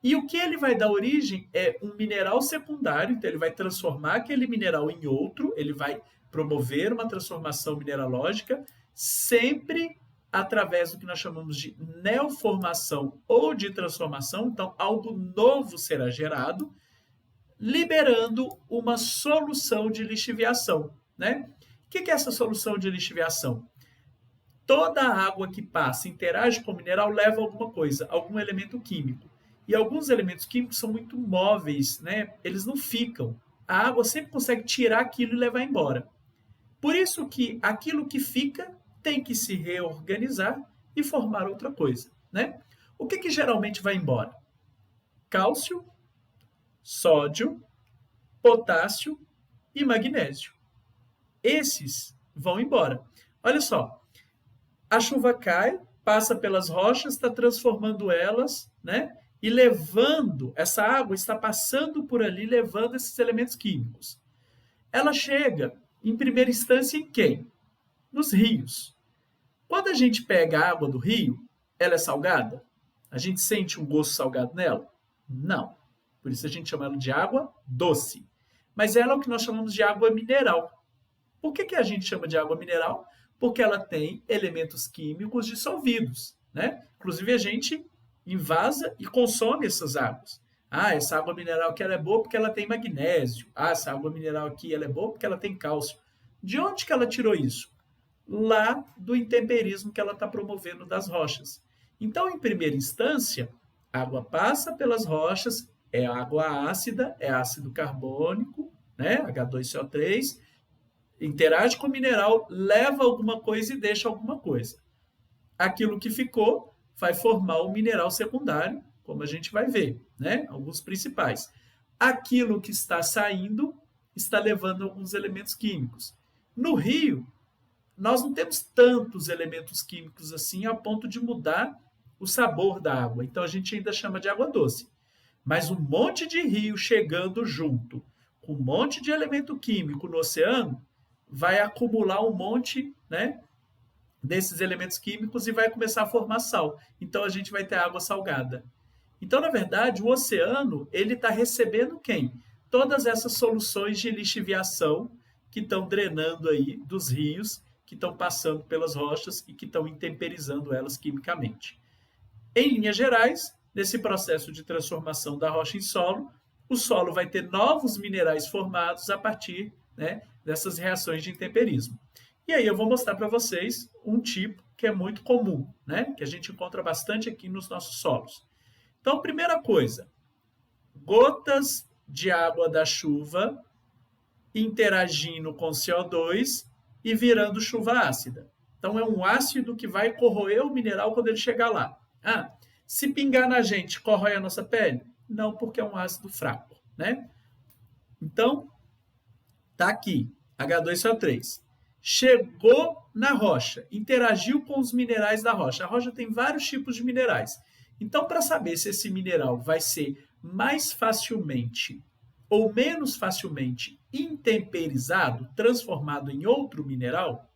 E o que ele vai dar origem é um mineral secundário, então ele vai transformar aquele mineral em outro, ele vai promover uma transformação mineralógica, sempre através do que nós chamamos de neoformação ou de transformação, então algo novo será gerado, liberando uma solução de lixiviação, né? O que é essa solução de lixiviação? Toda a água que passa, interage com o mineral, leva alguma coisa, algum elemento químico. E alguns elementos químicos são muito móveis, né? Eles não ficam. A água sempre consegue tirar aquilo e levar embora. Por isso que aquilo que fica tem que se reorganizar e formar outra coisa, né? O que geralmente vai embora? Cálcio, sódio, potássio e magnésio. Esses vão embora. Olha só, a chuva cai, passa pelas rochas, está transformando elas, né? E levando, essa água está passando por ali, levando esses elementos químicos. Ela chega, em primeira instância, em quem? Nos rios. Quando a gente pega a água do rio, ela é salgada? A gente sente um gosto salgado nela? Não. Por isso a gente chama ela de água doce. Mas ela é o que nós chamamos de água mineral. Por que a gente chama de água mineral? Porque ela tem elementos químicos dissolvidos, né? Inclusive a gente invasa e consome essas águas. Ah, essa água mineral aqui ela é boa porque ela tem magnésio. Ah, essa água mineral aqui ela é boa porque ela tem cálcio. De onde que ela tirou isso? Lá do intemperismo que ela está promovendo das rochas. Então, em primeira instância, a água passa pelas rochas, é água ácida, é ácido carbônico, né? H2CO3, interage com o mineral, leva alguma coisa e deixa alguma coisa. Aquilo que ficou vai formar o mineral secundário, como a gente vai ver, né? Alguns principais. Aquilo que está saindo está levando alguns elementos químicos. No rio, nós não temos tantos elementos químicos assim a ponto de mudar o sabor da água. Então a gente ainda chama de água doce. Mas um monte de rio chegando junto com um monte de elemento químico no oceano vai acumular um monte, né, desses elementos químicos e vai começar a formar sal. Então a gente vai ter água salgada. Então, na verdade, o oceano ele está recebendo quem? Todas essas soluções de lixiviação que estão drenando aí dos rios, que estão passando pelas rochas e que estão intemperizando elas quimicamente. Em linhas gerais, nesse processo de transformação da rocha em solo, o solo vai ter novos minerais formados a partir, né, dessas reações de intemperismo. E aí eu vou mostrar para vocês um tipo que é muito comum, né, que a gente encontra bastante aqui nos nossos solos. Então, primeira coisa, gotas de água da chuva interagindo com CO2 e virando chuva ácida. Então, é um ácido que vai corroer o mineral quando ele chegar lá. Ah, se pingar na gente, corrói a nossa pele? Não, porque é um ácido fraco, né? Então, tá aqui, H2CO3. Chegou na rocha, interagiu com os minerais da rocha. A rocha tem vários tipos de minerais. Então, para saber se esse mineral vai ser mais facilmente ou menos facilmente intemperizado, transformado em outro mineral,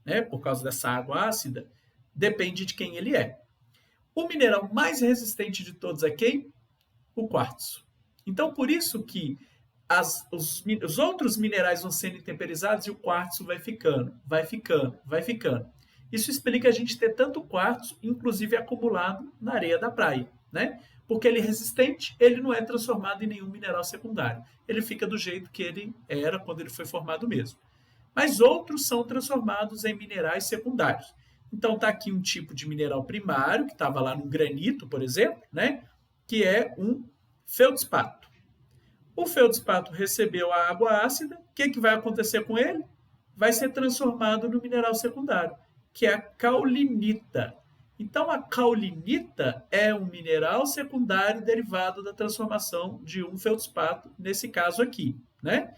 né, por causa dessa água ácida, depende de quem ele é. O mineral mais resistente de todos é quem? O quartzo. Então, por isso que os outros minerais vão sendo intemperizados e o quartzo vai ficando, vai ficando, vai ficando. Isso explica a gente ter tanto quartzo, inclusive acumulado na areia da praia, né? Porque ele é resistente, ele não é transformado em nenhum mineral secundário. Ele fica do jeito que ele era quando ele foi formado mesmo. Mas outros são transformados em minerais secundários. Então está aqui um tipo de mineral primário, que estava lá no granito, por exemplo, né? Que é um feldspato. O feldspato recebeu a água ácida, o que vai acontecer com ele? Vai ser transformado no mineral secundário, que é a caulinita. Então, a caulinita é um mineral secundário derivado da transformação de um feldspato, nesse caso aqui, né?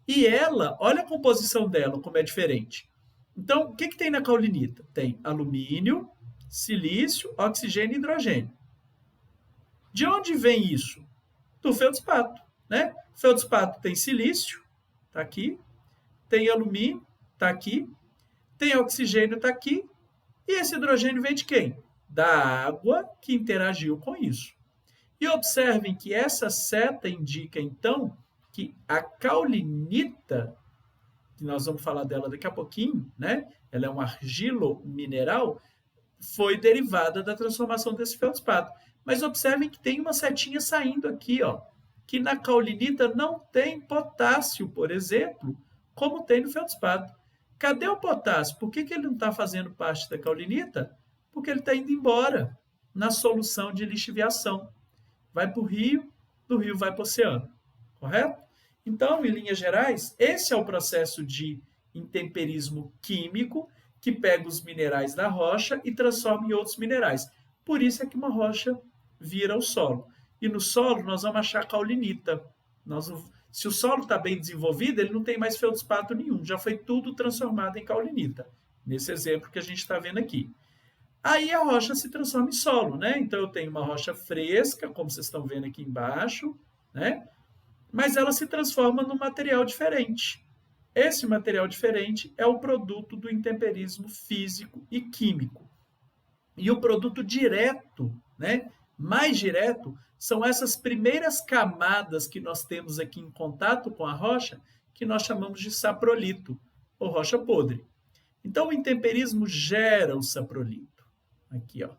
E ela, olha a composição dela, como é diferente. Então, o que, que tem na caulinita? Tem alumínio, silício, oxigênio e hidrogênio. De onde vem isso? Do feldspato, né? O feldspato tem silício, tá aqui, tem alumínio, tá aqui, tem oxigênio, tá aqui, e esse hidrogênio vem de quem? Da água que interagiu com isso. E observem que essa seta indica, então, que a caulinita, que nós vamos falar dela daqui a pouquinho, né? Ela é um argilo-mineral, foi derivada da transformação desse feldspato. Mas observem que tem uma setinha saindo aqui, ó, que na caulinita não tem potássio, por exemplo, como tem no feldspato. Cadê o potássio? Por que ele não está fazendo parte da caulinita? Porque ele está indo embora na solução de lixiviação. Vai para o rio, do rio vai para o oceano, correto? Então, em linhas gerais, esse é o processo de intemperismo químico que pega os minerais da rocha e transforma em outros minerais. Por isso é que uma rocha vira o solo. E no solo nós vamos achar caulinita. Se o solo está bem desenvolvido, ele não tem mais feldspato nenhum. Já foi tudo transformado em caulinita. Nesse exemplo que a gente está vendo aqui. Aí a rocha se transforma em solo, né? Então eu tenho uma rocha fresca, como vocês estão vendo aqui embaixo, né? Mas ela se transforma num material diferente. Esse material diferente é o produto do intemperismo físico e químico. E o produto direto, né, mais direto, são essas primeiras camadas que nós temos aqui em contato com a rocha, que nós chamamos de saprolito, ou rocha podre. Então, o intemperismo gera o saprolito. Aqui, ó.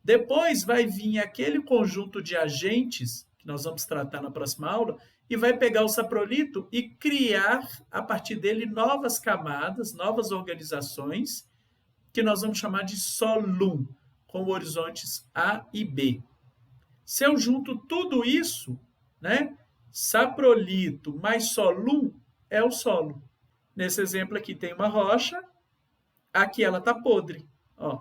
Depois vai vir aquele conjunto de agentes, que nós vamos tratar na próxima aula, e vai pegar o saprolito e criar, a partir dele, novas camadas, novas organizações, que nós vamos chamar de solum, com horizontes A e B. Se eu junto tudo isso, né, saprolito mais solum é o solo. Nesse exemplo aqui tem uma rocha, aqui ela está podre. Ó.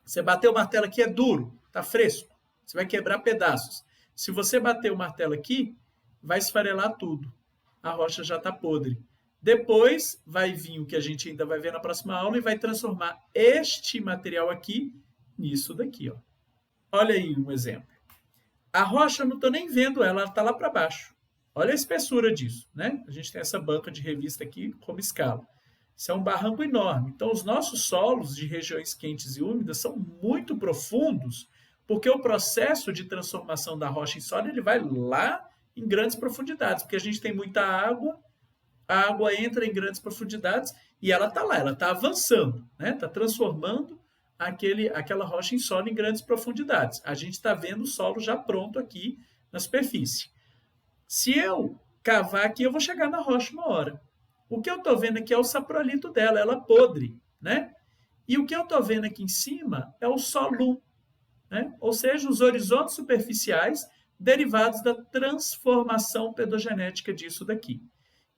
Você bater o martelo aqui é duro, está fresco, você vai quebrar pedaços. Se você bater o martelo aqui, vai esfarelar tudo. A rocha já está podre. Depois vai vir o que a gente ainda vai ver na próxima aula e vai transformar este material aqui nisso daqui. Ó. Olha aí um exemplo. A rocha, eu não estou nem vendo ela está lá para baixo. Olha a espessura disso, né? A gente tem essa banca de revista aqui como escala. Isso é um barranco enorme. Então, os nossos solos de regiões quentes e úmidas são muito profundos, porque o processo de transformação da rocha em sólido ele vai lá em grandes profundidades, porque a gente tem muita água, a água entra em grandes profundidades e ela está lá, ela está avançando, né? Está transformando aquela rocha em solo em grandes profundidades. A gente está vendo o solo já pronto aqui na superfície. Se eu cavar aqui, eu vou chegar na rocha uma hora. O que eu estou vendo aqui é o saprolito dela, ela podre, né? E o que eu estou vendo aqui em cima é o solum, né? Ou seja, os horizontes superficiais derivados da transformação pedogenética disso daqui.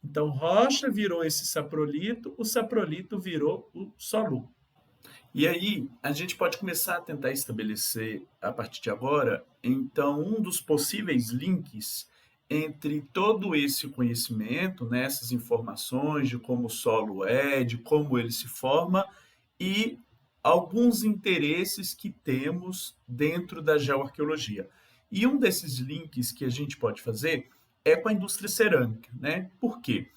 Então, rocha virou esse saprolito, o saprolito virou o solum. E aí, a gente pode começar a tentar estabelecer, a partir de agora, então, um dos possíveis links entre todo esse conhecimento, né, essas informações de como o solo é, de como ele se forma, e alguns interesses que temos dentro da geoarqueologia. E um desses links que a gente pode fazer é com a indústria cerâmica, né? Por quê?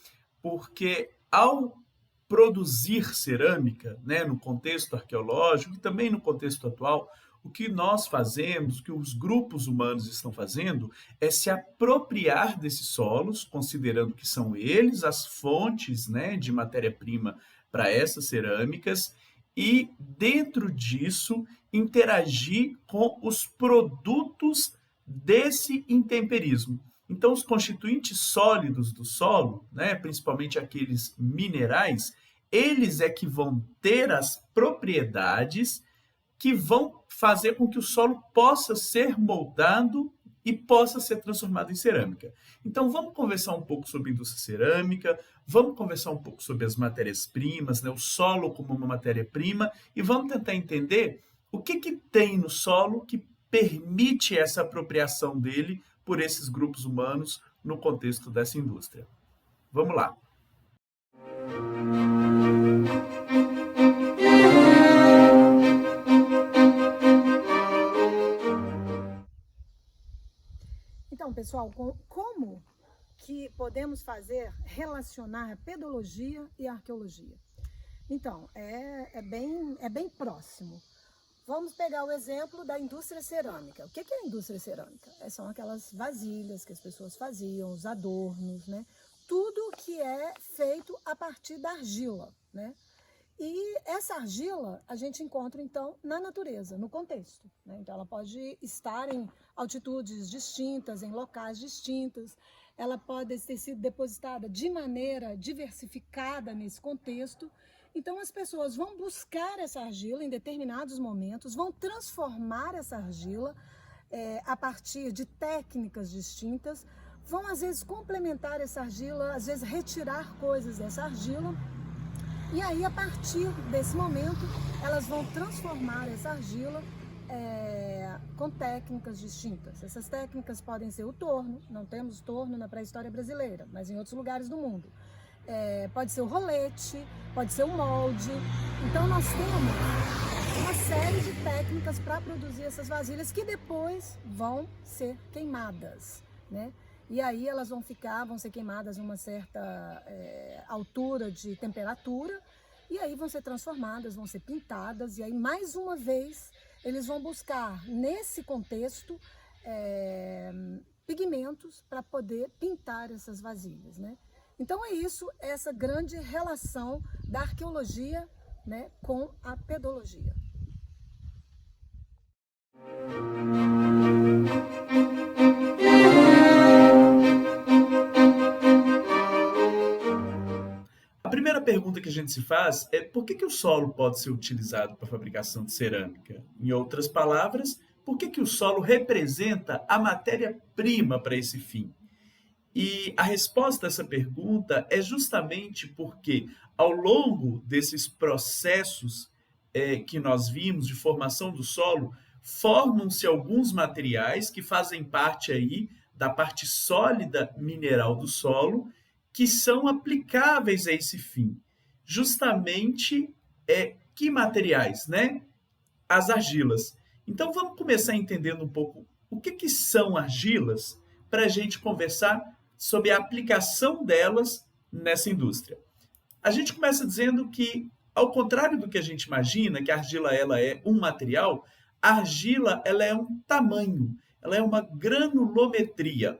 Porque ao produzir cerâmica, né, no contexto arqueológico e também no contexto atual, o que nós fazemos, o que os grupos humanos estão fazendo, é se apropriar desses solos, considerando que são eles as fontes, né, de matéria-prima para essas cerâmicas, e dentro disso interagir com os produtos desse intemperismo. Então, os constituintes sólidos do solo, né, principalmente aqueles minerais, eles é que vão ter as propriedades que vão fazer com que o solo possa ser moldado e possa ser transformado em cerâmica. Então, vamos conversar um pouco sobre a indústria cerâmica, vamos conversar um pouco sobre as matérias-primas, né, o solo como uma matéria-prima, e vamos tentar entender o que tem no solo que permite essa apropriação dele por esses grupos humanos no contexto dessa indústria. Vamos lá. Então, pessoal, como que podemos relacionar pedologia e arqueologia? Então, é bem próximo. Vamos pegar o exemplo da indústria cerâmica. O que é a indústria cerâmica? São aquelas vasilhas que as pessoas faziam, os adornos, né? Tudo que é feito a partir da argila, né? E essa argila a gente encontra, então, na natureza, no contexto, né? Então, ela pode estar em altitudes distintas, em locais distintos, ela pode ter sido depositada de maneira diversificada nesse contexto. Então, as pessoas vão buscar essa argila em determinados momentos, vão transformar essa argila a partir de técnicas distintas, vão, às vezes, complementar essa argila, às vezes, retirar coisas dessa argila. E aí, a partir desse momento, elas vão transformar essa argila com técnicas distintas. Essas técnicas podem ser o torno, não temos torno na pré-história brasileira, mas em outros lugares do mundo. Pode ser o rolete, pode ser o molde. Então, nós temos uma série de técnicas para produzir essas vasilhas que depois vão ser queimadas, né? E aí elas vão ser queimadas numa certa altura de temperatura, e aí vão ser transformadas, vão ser pintadas, e aí mais uma vez eles vão buscar nesse contexto pigmentos para poder pintar essas vasilhas, né? Então é isso, essa grande relação da arqueologia, né, com a pedologia. A primeira pergunta que a gente se faz é por que o solo pode ser utilizado para a fabricação de cerâmica? Em outras palavras, por que o solo representa a matéria-prima para esse fim? E a resposta a essa pergunta é justamente porque, ao longo desses processos que nós vimos de formação do solo, formam-se alguns materiais que fazem parte aí da parte sólida mineral do solo, que são aplicáveis a esse fim. Justamente que materiais, né? As argilas. Então vamos começar entendendo um pouco o que são argilas para a gente conversar sobre a aplicação delas nessa indústria. A gente começa dizendo que, ao contrário do que a gente imagina, que a argila ela é um material, a argila ela é um tamanho, ela é uma granulometria.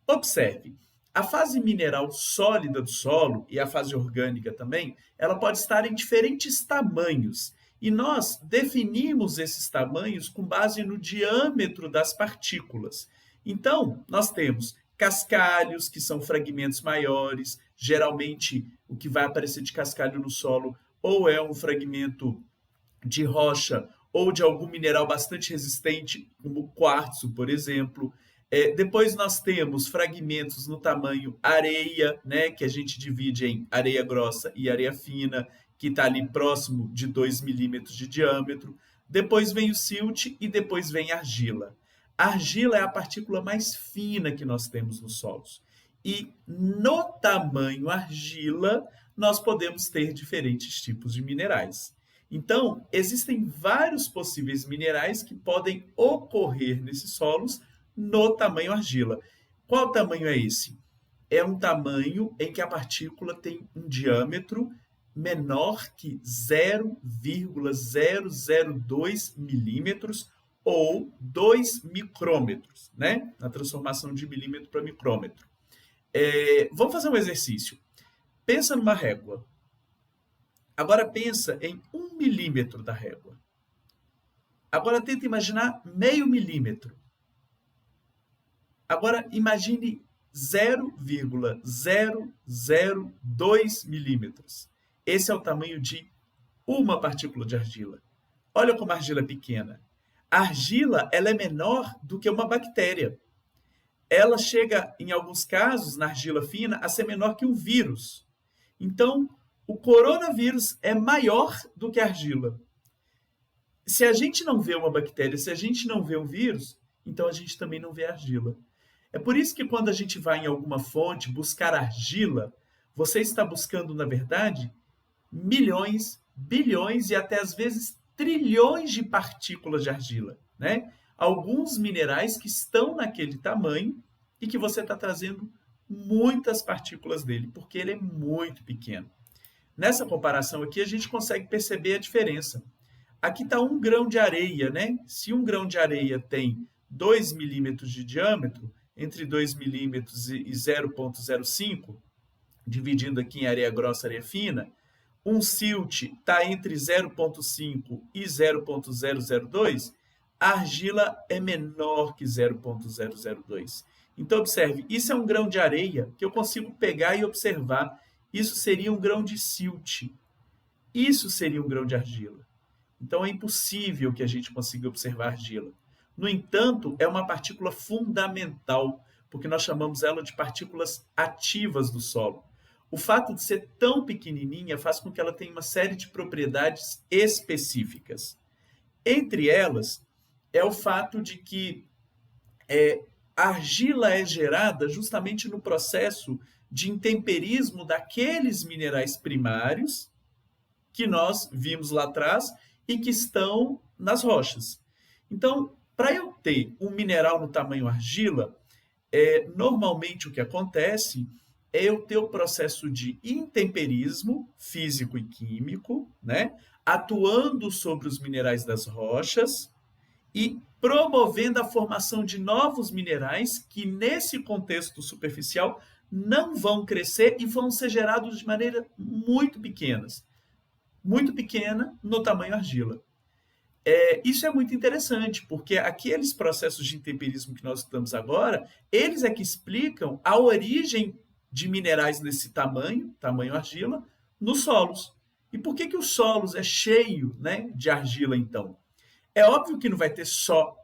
Observe, a fase mineral sólida do solo e a fase orgânica também, ela pode estar em diferentes tamanhos. E nós definimos esses tamanhos com base no diâmetro das partículas. Então, nós temos cascalhos, que são fragmentos maiores. Geralmente, o que vai aparecer de cascalho no solo ou é um fragmento de rocha ou de algum mineral bastante resistente, como o quartzo, por exemplo. Depois nós temos fragmentos no tamanho areia, né, que a gente divide em areia grossa e areia fina, que está ali próximo de 2 milímetros de diâmetro. Depois vem o silt e depois vem a argila. A argila é a partícula mais fina que nós temos nos solos. E no tamanho argila, nós podemos ter diferentes tipos de minerais. Então, existem vários possíveis minerais que podem ocorrer nesses solos no tamanho argila. Qual tamanho é esse? É um tamanho em que a partícula tem um diâmetro menor que 0,002 milímetros ou 2 micrômetros, né? Na transformação de milímetro para micrômetro. Vamos fazer um exercício. Pensa numa régua. Agora pensa em 1 milímetro da régua. Agora tenta imaginar meio milímetro. Agora imagine 0,002 milímetros. Esse é o tamanho de uma partícula de argila. Olha como a argila é pequena. A argila ela é menor do que uma bactéria. Ela chega, em alguns casos, na argila fina, a ser menor que um vírus. Então, o coronavírus é maior do que a argila. Se a gente não vê uma bactéria, se a gente não vê um vírus, então a gente também não vê a argila. É por isso que quando a gente vai em alguma fonte buscar argila, você está buscando, na verdade, milhões, bilhões e até às vezes trilhões de partículas de argila, né? Alguns minerais que estão naquele tamanho e que você está trazendo muitas partículas dele, porque ele é muito pequeno. Nessa comparação aqui, a gente consegue perceber a diferença. Aqui está 1 grão de areia, né? Se 1 grão de areia tem 2 milímetros de diâmetro, entre 2 milímetros e 0,05, dividindo aqui em areia grossa e areia fina, um silt está entre 0,5 e 0,002, a argila é menor que 0,002. Então, observe, isso é 1 grão de areia que eu consigo pegar e observar. Isso seria 1 grão de silt. Isso seria 1 grão de argila. Então, é impossível que a gente consiga observar argila. No entanto, é uma partícula fundamental, porque nós chamamos ela de partículas ativas do solo. O fato de ser tão pequenininha faz com que ela tenha uma série de propriedades específicas. Entre elas, é o fato de que a argila é gerada justamente no processo de intemperismo daqueles minerais primários que nós vimos lá atrás e que estão nas rochas. Então, para eu ter um mineral no tamanho argila, normalmente o que acontece é eu ter o processo de intemperismo físico e químico, né, atuando sobre os minerais das rochas e promovendo a formação de novos minerais que, nesse contexto superficial, não vão crescer e vão ser gerados de maneira muito pequena no tamanho argila. Isso é muito interessante, porque aqueles processos de intemperismo que nós estudamos agora, eles é que explicam a origem de minerais nesse tamanho argila, nos solos. E por que os solos é cheio, né, de argila, então? É óbvio que não vai ter só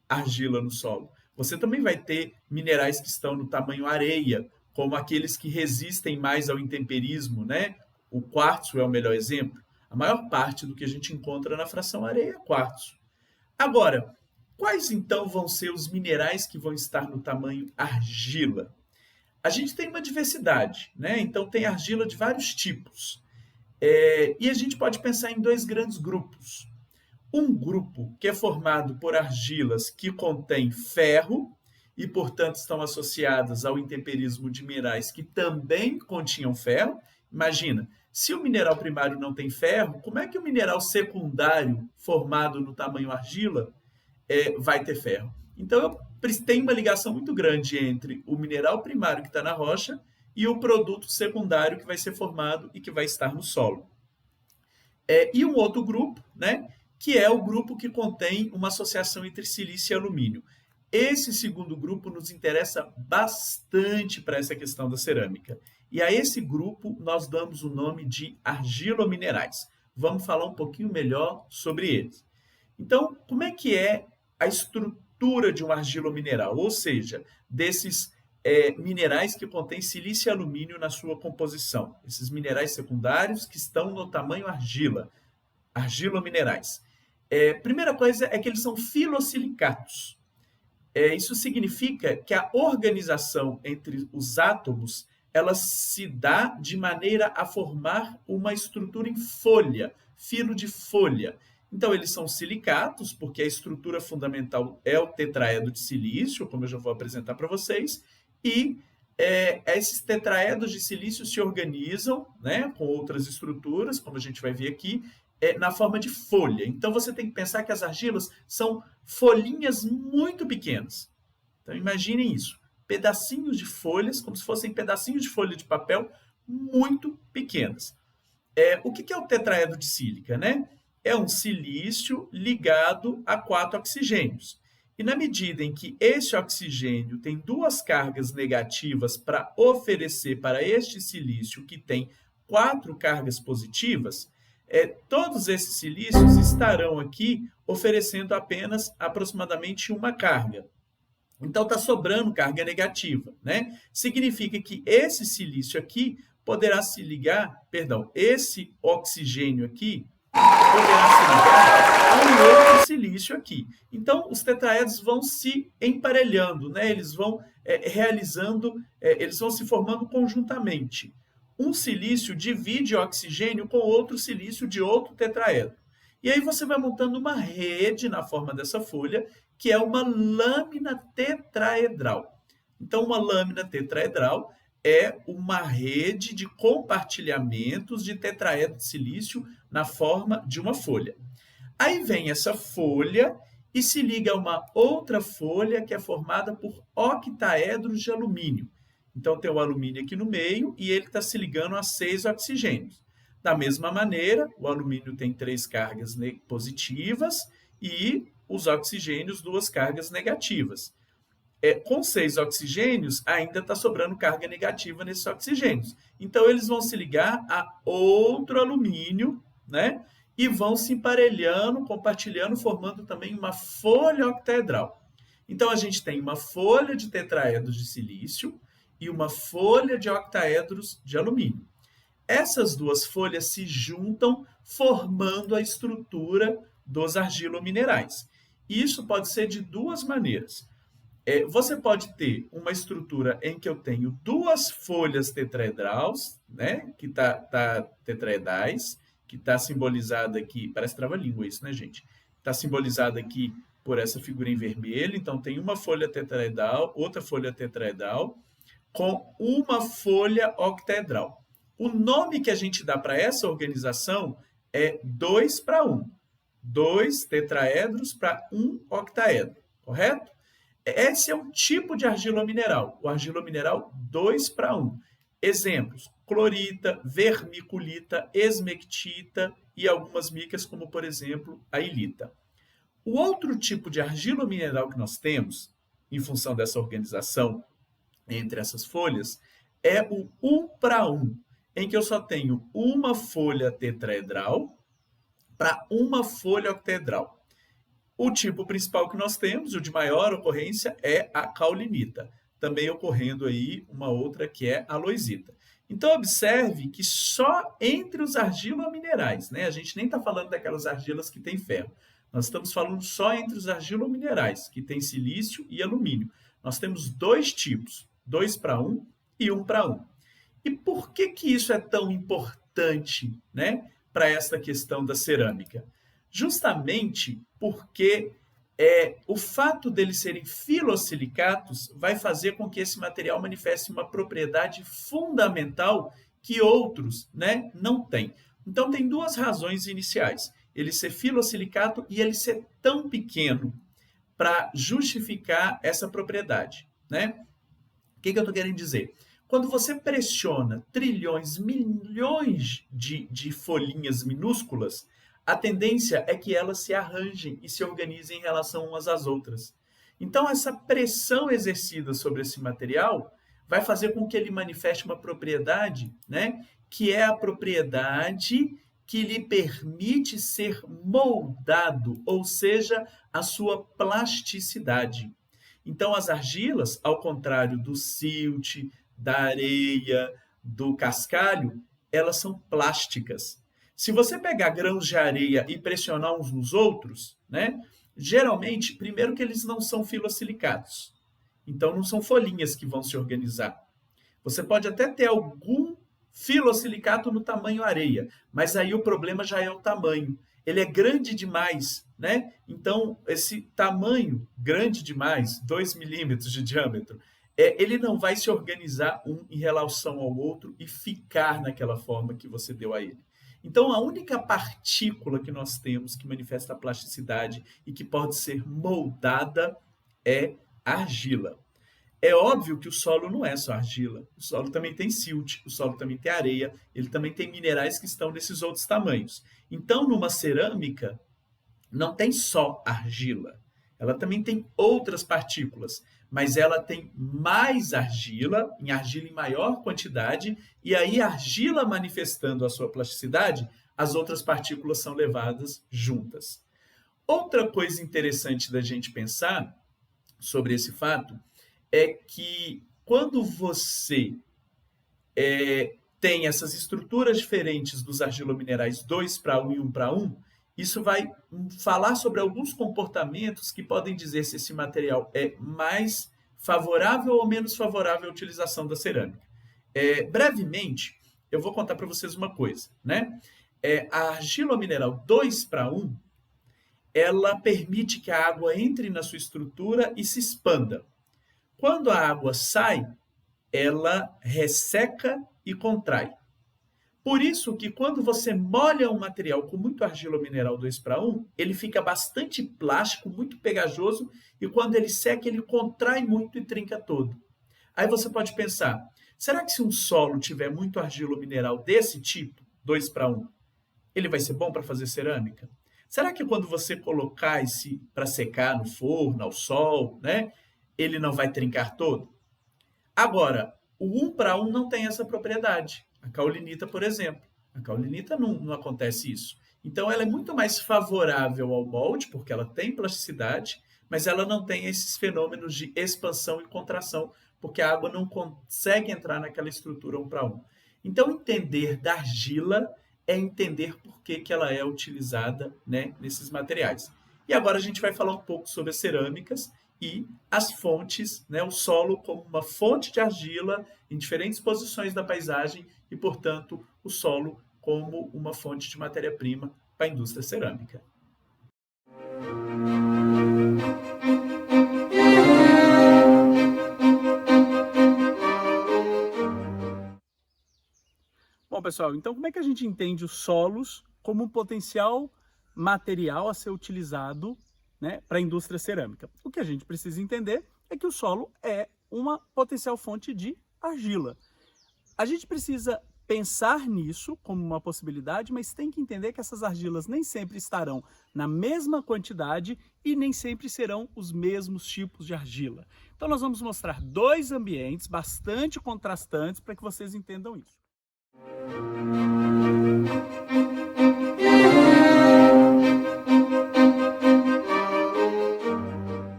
argila no solo. Você também vai ter minerais que estão no tamanho areia, como aqueles que resistem mais ao intemperismo, né? O quartzo é o melhor exemplo. A maior parte do que a gente encontra na fração areia é quartzo. Agora, quais então vão ser os minerais que vão estar no tamanho argila? A gente tem uma diversidade, né? Então tem argila de vários tipos. E a gente pode pensar em 2 grandes grupos. Um grupo que é formado por argilas que contêm ferro e, portanto, estão associadas ao intemperismo de minerais que também continham ferro. Imagina, se o mineral primário não tem ferro, como é que o mineral secundário formado no tamanho argila vai ter ferro? Então, tem uma ligação muito grande entre o mineral primário que está na rocha e o produto secundário que vai ser formado e que vai estar no solo. E um outro grupo, né, que é o grupo que contém uma associação entre silício e alumínio. Esse segundo grupo nos interessa bastante para essa questão da cerâmica. E a esse grupo nós damos o nome de argilominerais. Vamos falar um pouquinho melhor sobre eles. Então, como é que é a estrutura de um argilomineral? Ou seja, desses minerais que contêm silício e alumínio na sua composição. Esses minerais secundários que estão no tamanho argila, argilominerais. Primeira coisa é que eles são filosilicatos. Isso significa que a organização entre os átomos ela se dá de maneira a formar uma estrutura em folha, filo de folha. Então, eles são silicatos, porque a estrutura fundamental é o tetraedro de silício, como eu já vou apresentar para vocês, e esses tetraedros de silício se organizam, né, com outras estruturas, como a gente vai ver aqui, na forma de folha. Então, você tem que pensar que as argilas são folhinhas muito pequenas. Então, imaginem isso. Pedacinhos de folhas, como se fossem pedacinhos de folha de papel muito pequenas. O que é o tetraedro de sílica, né? É um silício ligado a 4 oxigênios. E na medida em que esse oxigênio tem 2 cargas negativas para oferecer para este silício que tem 4 cargas positivas, todos esses silícios estarão aqui oferecendo apenas aproximadamente 1 carga. Então, está sobrando carga negativa, né? Significa que esse silício aqui poderá se ligar, esse oxigênio aqui poderá se ligar a um outro silício aqui. Então, os tetraedros vão se emparelhando, né? Eles vão eles vão se formando conjuntamente. Um silício divide oxigênio com outro silício de outro tetraedro. E aí você vai montando uma rede na forma dessa folha, que é uma lâmina tetraedral. Então, uma lâmina tetraedral é uma rede de compartilhamentos de tetraedro de silício na forma de uma folha. Aí vem essa folha e se liga a uma outra folha que é formada por octaedros de alumínio. Então tem o alumínio aqui no meio e ele está se ligando a 6 oxigênios. Da mesma maneira, o alumínio tem 3 cargas positivas e os oxigênios 2 cargas negativas. Com 6 oxigênios, ainda está sobrando carga negativa nesses oxigênios. Então, eles vão se ligar a outro alumínio, né? E vão se emparelhando, compartilhando, formando também uma folha octaedral. Então, a gente tem uma folha de tetraedros de silício e uma folha de octaedros de alumínio. Essas duas folhas se juntam, formando a estrutura dos argilominerais. Isso pode ser de duas maneiras. Você pode ter uma estrutura em que eu tenho duas folhas tetraedrais, né, que tá tetraedrais, que está simbolizada aqui, parece trava-língua isso, né, gente? Está simbolizada aqui por essa figura em vermelho, então tem uma folha tetraedral, outra folha tetraedral, com uma folha octaedral. O nome que a gente dá para essa organização é 2 para 1. 2 tetraedros para 1 octaedro, correto? Esse é um tipo de argilomineral, o argilomineral 2 para 1. Exemplos: clorita, vermiculita, esmectita e algumas micas, como por exemplo a ilita. O outro tipo de argilomineral que nós temos, em função dessa organização entre essas folhas, é o 1 para 1, em que eu só tenho uma folha tetraedral para uma folha octaedral. O tipo principal que nós temos, o de maior ocorrência, é a caulinita, também ocorrendo aí uma outra que é a loisita. Então, observe que só entre os argilominerais, né? A gente nem está falando daquelas argilas que têm ferro, nós estamos falando só entre os argilominerais, que tem silício e alumínio. Nós temos dois tipos, 2 para 1 e 1 para 1. E por que isso é tão importante, né, para esta questão da cerâmica? Justamente porque o fato deles serem filosilicatos vai fazer com que esse material manifeste uma propriedade fundamental que outros, né, não têm. Então, tem duas razões iniciais: ele ser filosilicato e ele ser tão pequeno para justificar essa propriedade, né? O que eu estou querendo dizer? Quando você pressiona trilhões, milhões de folhinhas minúsculas, a tendência é que elas se arranjem e se organizem em relação umas às outras. Então, essa pressão exercida sobre esse material vai fazer com que ele manifeste uma propriedade, né, que é a propriedade que lhe permite ser moldado, ou seja, a sua plasticidade. Então, as argilas, ao contrário do silt, da areia, do cascalho, elas são plásticas. Se você pegar grãos de areia e pressionar uns nos outros, né, geralmente, primeiro que eles não são filosilicatos. Então, não são folhinhas que vão se organizar. Você pode até ter algum filosilicato no tamanho areia, mas aí o problema já é o tamanho. Ele é grande demais, né? Então, esse tamanho grande demais, 2 milímetros de diâmetro, ele não vai se organizar um em relação ao outro e ficar naquela forma que você deu a ele. Então, a única partícula que nós temos que manifesta a plasticidade e que pode ser moldada é a argila. É óbvio que o solo não é só argila, o solo também tem silt, o solo também tem areia, ele também tem minerais que estão nesses outros tamanhos. Então, numa cerâmica, não tem só argila, ela também tem outras partículas, mas ela tem mais argila em maior quantidade, e aí a argila manifestando a sua plasticidade, as outras partículas são levadas juntas. Outra coisa interessante da gente pensar sobre esse fato é que quando você tem essas estruturas diferentes dos argilominerais 2:1 e 1:1, isso vai falar sobre alguns comportamentos que podem dizer se esse material é mais favorável ou menos favorável à utilização da cerâmica. Brevemente, eu vou contar para vocês uma coisa, né? A argila mineral 2:1, ela permite que a água entre na sua estrutura e se expanda. Quando a água sai, ela resseca e contrai. Por isso que quando você molha um material com muito argila mineral 2:1, ele fica bastante plástico, muito pegajoso, e quando ele seca, ele contrai muito e trinca todo. Aí você pode pensar, será que se um solo tiver muito argila mineral desse tipo, 2:1, ele vai ser bom para fazer cerâmica? Será que quando você colocar esse para secar no forno, ao sol, né, ele não vai trincar todo? Agora, o 1:1 não tem essa propriedade. A caulinita, por exemplo. A caulinita não acontece isso. Então, ela é muito mais favorável ao molde, porque ela tem plasticidade, mas ela não tem esses fenômenos de expansão e contração, porque a água não consegue entrar naquela estrutura 1:1. Então, entender da argila é entender por que ela é utilizada, né, nesses materiais. E agora a gente vai falar um pouco sobre as cerâmicas e as fontes, né, o solo como uma fonte de argila em diferentes posições da paisagem e, portanto, o solo como uma fonte de matéria-prima para a indústria cerâmica. Bom, pessoal, então como é que a gente entende os solos como um potencial material a ser utilizado, né, para a indústria cerâmica? O que a gente precisa entender é que o solo é uma potencial fonte de argila. A gente precisa pensar nisso como uma possibilidade, mas tem que entender que essas argilas nem sempre estarão na mesma quantidade e nem sempre serão os mesmos tipos de argila. Então nós vamos mostrar dois ambientes bastante contrastantes para que vocês entendam isso.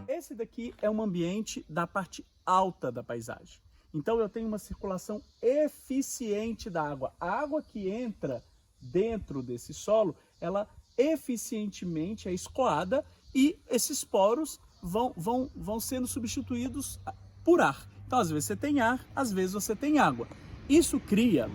Esse daqui é um ambiente da parte alta da paisagem. Então eu tenho uma circulação eficiente da água. A água que entra dentro desse solo, ela eficientemente é escoada e esses poros vão sendo substituídos por ar. Então às vezes você tem ar, às vezes você tem água. Isso cria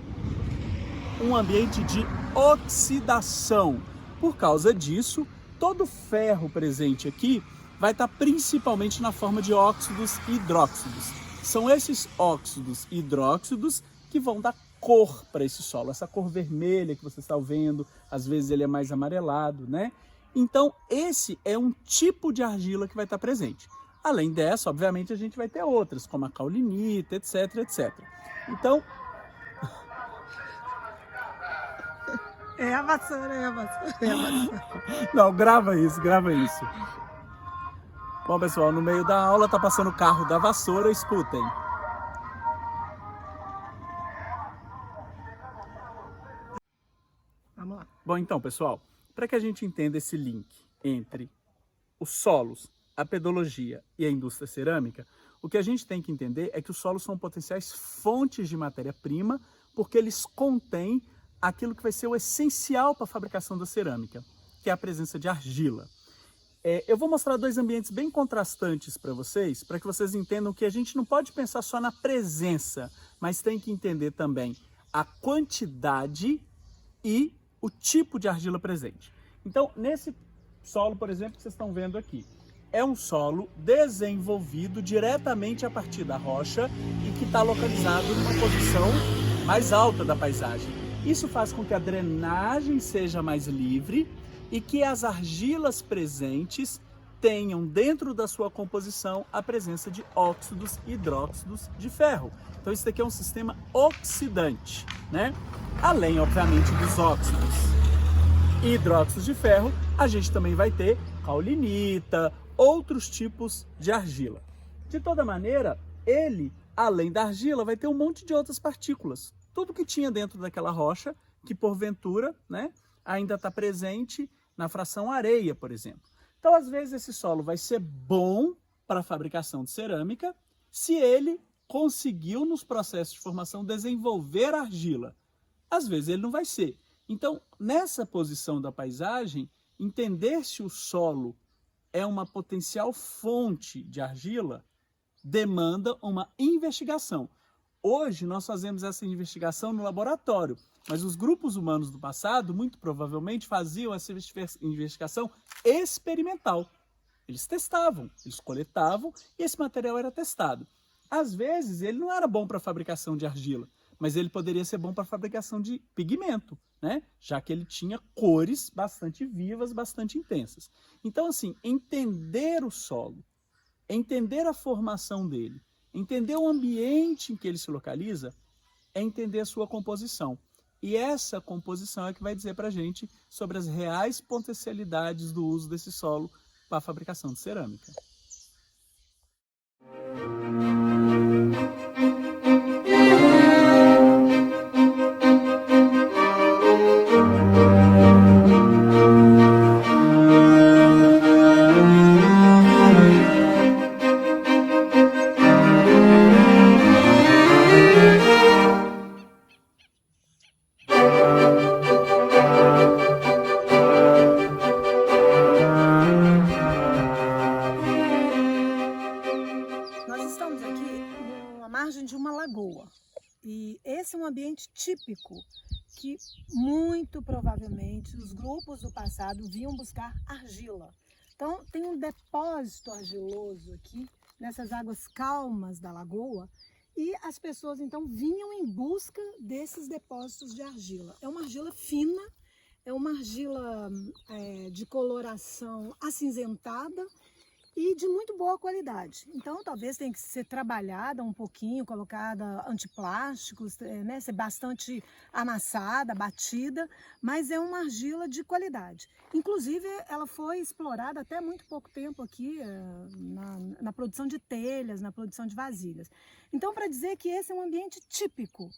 um ambiente de oxidação. Por causa disso, todo o ferro presente aqui vai estar principalmente na forma de óxidos e hidróxidos. São esses óxidos e hidróxidos que vão dar cor para esse solo, essa cor vermelha que você está vendo, às vezes ele é mais amarelado, né? Então, esse é um tipo de argila que vai estar presente. Além dessa, obviamente, a gente vai ter outras, como a caulinita, etc, etc. Então... É a vassoura, é a vassoura, é a vassoura. Não, grava isso, grava isso. Bom, pessoal, no meio da aula tá passando o carro da vassoura, escutem. Vamos lá. Bom, então, pessoal, para que a gente entenda esse link entre os solos, a pedologia e a indústria cerâmica, o que a gente tem que entender é que os solos são potenciais fontes de matéria-prima, porque eles contêm aquilo que vai ser o essencial para a fabricação da cerâmica, que é a presença de argila. Eu vou mostrar dois ambientes bem contrastantes para que vocês entendam que a gente não pode pensar só na presença, mas tem que entender também a quantidade e o tipo de argila presente. Então, nesse solo, por exemplo, que vocês estão vendo aqui, é um solo desenvolvido diretamente a partir da rocha e que está localizado numa posição mais alta da paisagem. Isso faz com que a drenagem seja mais livre e que as argilas presentes tenham dentro da sua composição a presença de óxidos e hidróxidos de ferro. Então isso daqui é um sistema oxidante, né? Além, obviamente, dos óxidos e hidróxidos de ferro, a gente também vai ter caulinita, outros tipos de argila. De toda maneira, ele, além da argila, vai ter um monte de outras partículas. Tudo que tinha dentro daquela rocha, que porventura, né, ainda está presente na fração areia, por exemplo. Então, às vezes, esse solo vai ser bom para a fabricação de cerâmica se ele conseguiu nos processos de formação desenvolver argila. Às vezes ele não vai ser. Então, nessa posição da paisagem, entender se o solo é uma potencial fonte de argila demanda uma investigação. Hoje nós fazemos essa investigação no laboratório, mas os grupos humanos do passado, muito provavelmente, faziam essa investigação experimental. Eles testavam, eles coletavam e esse material era testado. Às vezes ele não era bom para a fabricação de argila, mas ele poderia ser bom para a fabricação de pigmento, né? Já que ele tinha cores bastante vivas, bastante intensas. Então, assim, entender o solo, entender a formação dele, entender o ambiente em que ele se localiza, é entender a sua composição. E essa composição é que vai dizer para a gente sobre as reais potencialidades do uso desse solo para a fabricação de cerâmica. De uma lagoa, e esse é um ambiente típico que muito provavelmente os grupos do passado vinham buscar argila. Então tem um depósito argiloso aqui nessas águas calmas da lagoa e as pessoas então vinham em busca desses depósitos de argila. É uma argila fina, é uma argila de coloração acinzentada e de muito boa qualidade. Então, talvez tenha que ser trabalhada um pouquinho, colocada antiplásticos, né, ser bastante amassada, batida, mas é uma argila de qualidade. Inclusive, ela foi explorada até muito pouco tempo aqui na produção de telhas, na produção de vasilhas. Então, para dizer que esse é um ambiente típico,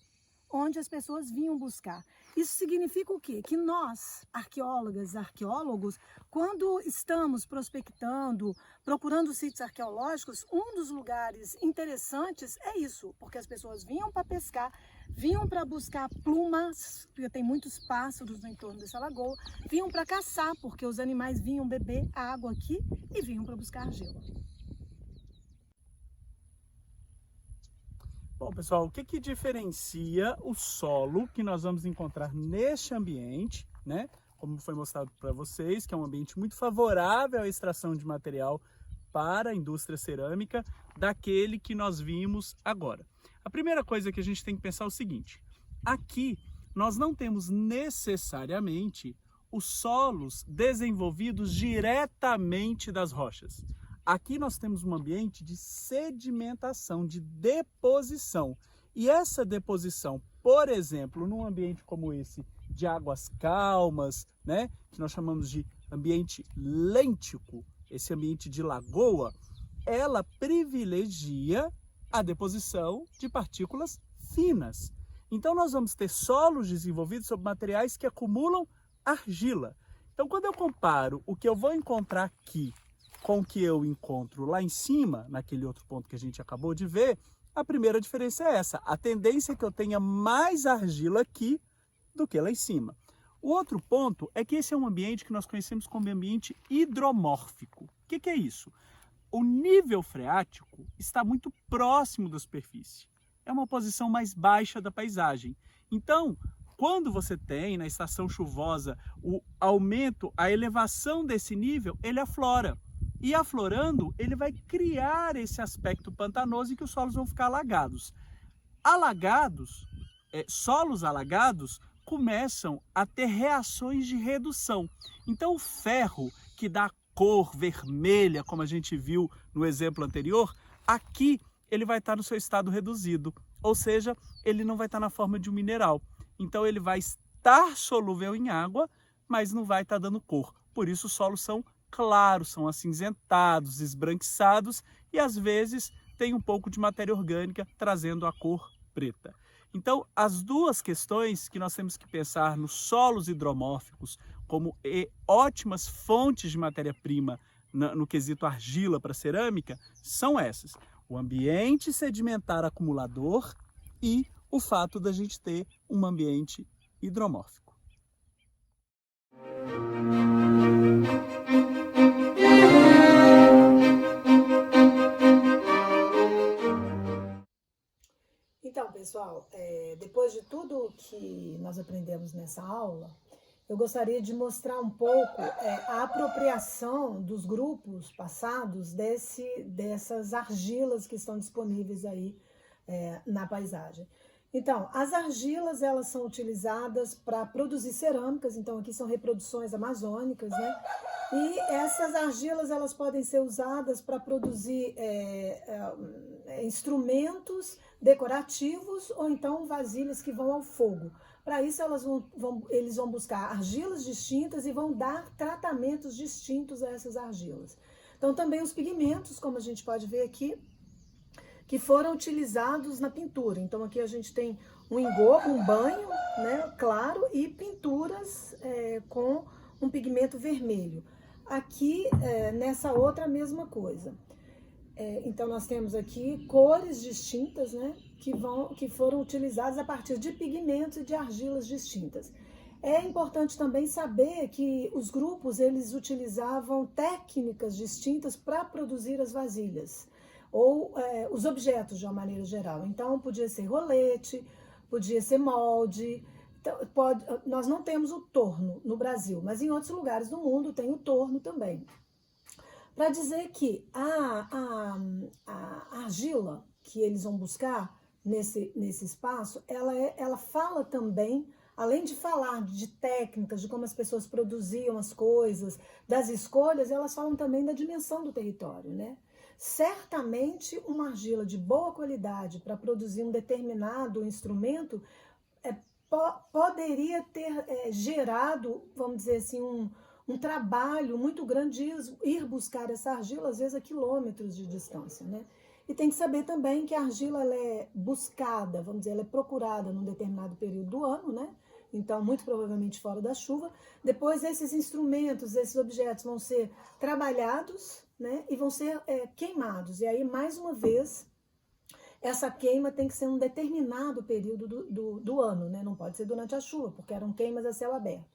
onde as pessoas vinham buscar. Isso significa o quê? Que nós, arqueólogas e arqueólogos, quando estamos prospectando, procurando sítios arqueológicos, um dos lugares interessantes é isso, porque as pessoas vinham para pescar, vinham para buscar plumas, porque tem muitos pássaros no entorno dessa lagoa, vinham para caçar, porque os animais vinham beber água aqui e vinham para buscar argila. Bom, pessoal, o que diferencia o solo que nós vamos encontrar neste ambiente, né? Como foi mostrado para vocês, que é um ambiente muito favorável à extração de material para a indústria cerâmica, daquele que nós vimos agora. A primeira coisa que a gente tem que pensar é o seguinte: aqui nós não temos necessariamente os solos desenvolvidos diretamente das rochas. Aqui nós temos um ambiente de sedimentação, de deposição. E essa deposição, por exemplo, num ambiente como esse, de águas calmas, né, que nós chamamos de ambiente lêntico, esse ambiente de lagoa, ela privilegia a deposição de partículas finas. Então nós vamos ter solos desenvolvidos sobre materiais que acumulam argila. Então quando eu comparo o que eu vou encontrar aqui com o que eu encontro lá em cima, naquele outro ponto que a gente acabou de ver, a primeira diferença é essa: a tendência é que eu tenha mais argila aqui do que lá em cima. O outro ponto é que esse é um ambiente que nós conhecemos como ambiente hidromórfico. O que é isso? O nível freático está muito próximo da superfície. É uma posição mais baixa da paisagem. Então, quando você tem na estação chuvosa o aumento, a elevação desse nível, ele aflora. E aflorando, ele vai criar esse aspecto pantanoso em que os solos vão ficar alagados. Solos alagados começam a ter reações de redução. Então o ferro, que dá cor vermelha, como a gente viu no exemplo anterior, aqui ele vai estar no seu estado reduzido, ou seja, ele não vai estar na forma de um mineral. Então ele vai estar solúvel em água, mas não vai estar dando cor. Por isso os solos são claros, são acinzentados, esbranquiçados e às vezes tem um pouco de matéria orgânica trazendo a cor preta. Então, as duas questões que nós temos que pensar nos solos hidromórficos como ótimas fontes de matéria-prima no quesito argila para cerâmica são essas. o ambiente sedimentar acumulador e o fato da gente ter um ambiente hidromórfico. Então, pessoal, depois de tudo que nós aprendemos nessa aula, eu gostaria de mostrar um pouco a apropriação dos grupos passados dessas argilas que estão disponíveis aí na paisagem. Então, as argilas, elas são utilizadas para produzir cerâmicas, então aqui são reproduções amazônicas, né? E essas argilas, elas podem ser usadas para produzir instrumentos decorativos ou então vasilhas que vão ao fogo. Para isso, eles vão buscar argilas distintas e vão dar tratamentos distintos a essas argilas. Então, também os pigmentos, como a gente pode ver aqui, que foram utilizados na pintura. Então, aqui a gente tem um engorro, um banho, né, claro, e pinturas com um pigmento vermelho. Aqui, nessa outra, a mesma coisa. Então, nós temos aqui cores distintas, né, que foram utilizadas a partir de pigmentos e de argilas distintas. É importante também saber que os grupos, eles utilizavam técnicas distintas para produzir as vasilhas, ou os objetos de uma maneira geral. Então, podia ser rolete, podia ser molde. Então, nós não temos o torno no Brasil, mas em outros lugares do mundo tem o torno também. Para dizer que a argila que eles vão buscar nesse espaço, ela fala também, além de falar de técnicas, de como as pessoas produziam as coisas, das escolhas, elas falam também da dimensão do território, né? Certamente uma argila de boa qualidade para produzir um determinado instrumento poderia ter gerado, vamos dizer assim, um trabalho muito grande de ir buscar essa argila, às vezes a quilômetros de distância, né? E tem que saber também que a argila ela é buscada, vamos dizer, ela é procurada num determinado período do ano, né? Então, muito provavelmente fora da chuva. Depois, esses instrumentos, esses objetos vão ser trabalhados, né? E vão ser queimados. E aí, mais uma vez, essa queima tem que ser um determinado período do ano, né? Não pode ser durante a chuva, porque eram queimas a céu aberto.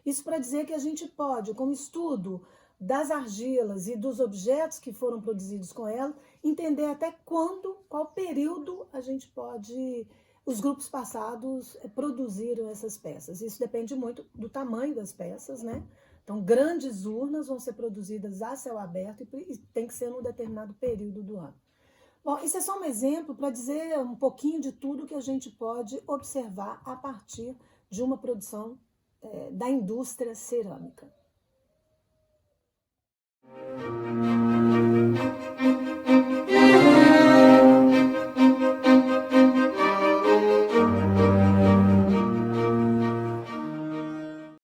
Isso para dizer que a gente pode, com o estudo das argilas e dos objetos que foram produzidos com ela, entender até qual período a gente pode, os grupos passados produziram essas peças. Isso depende muito do tamanho das peças, né? Então, grandes urnas vão ser produzidas a céu aberto e tem que ser num determinado período do ano. Bom, isso é só um exemplo para dizer um pouquinho de tudo que a gente pode observar a partir de uma produção da indústria cerâmica.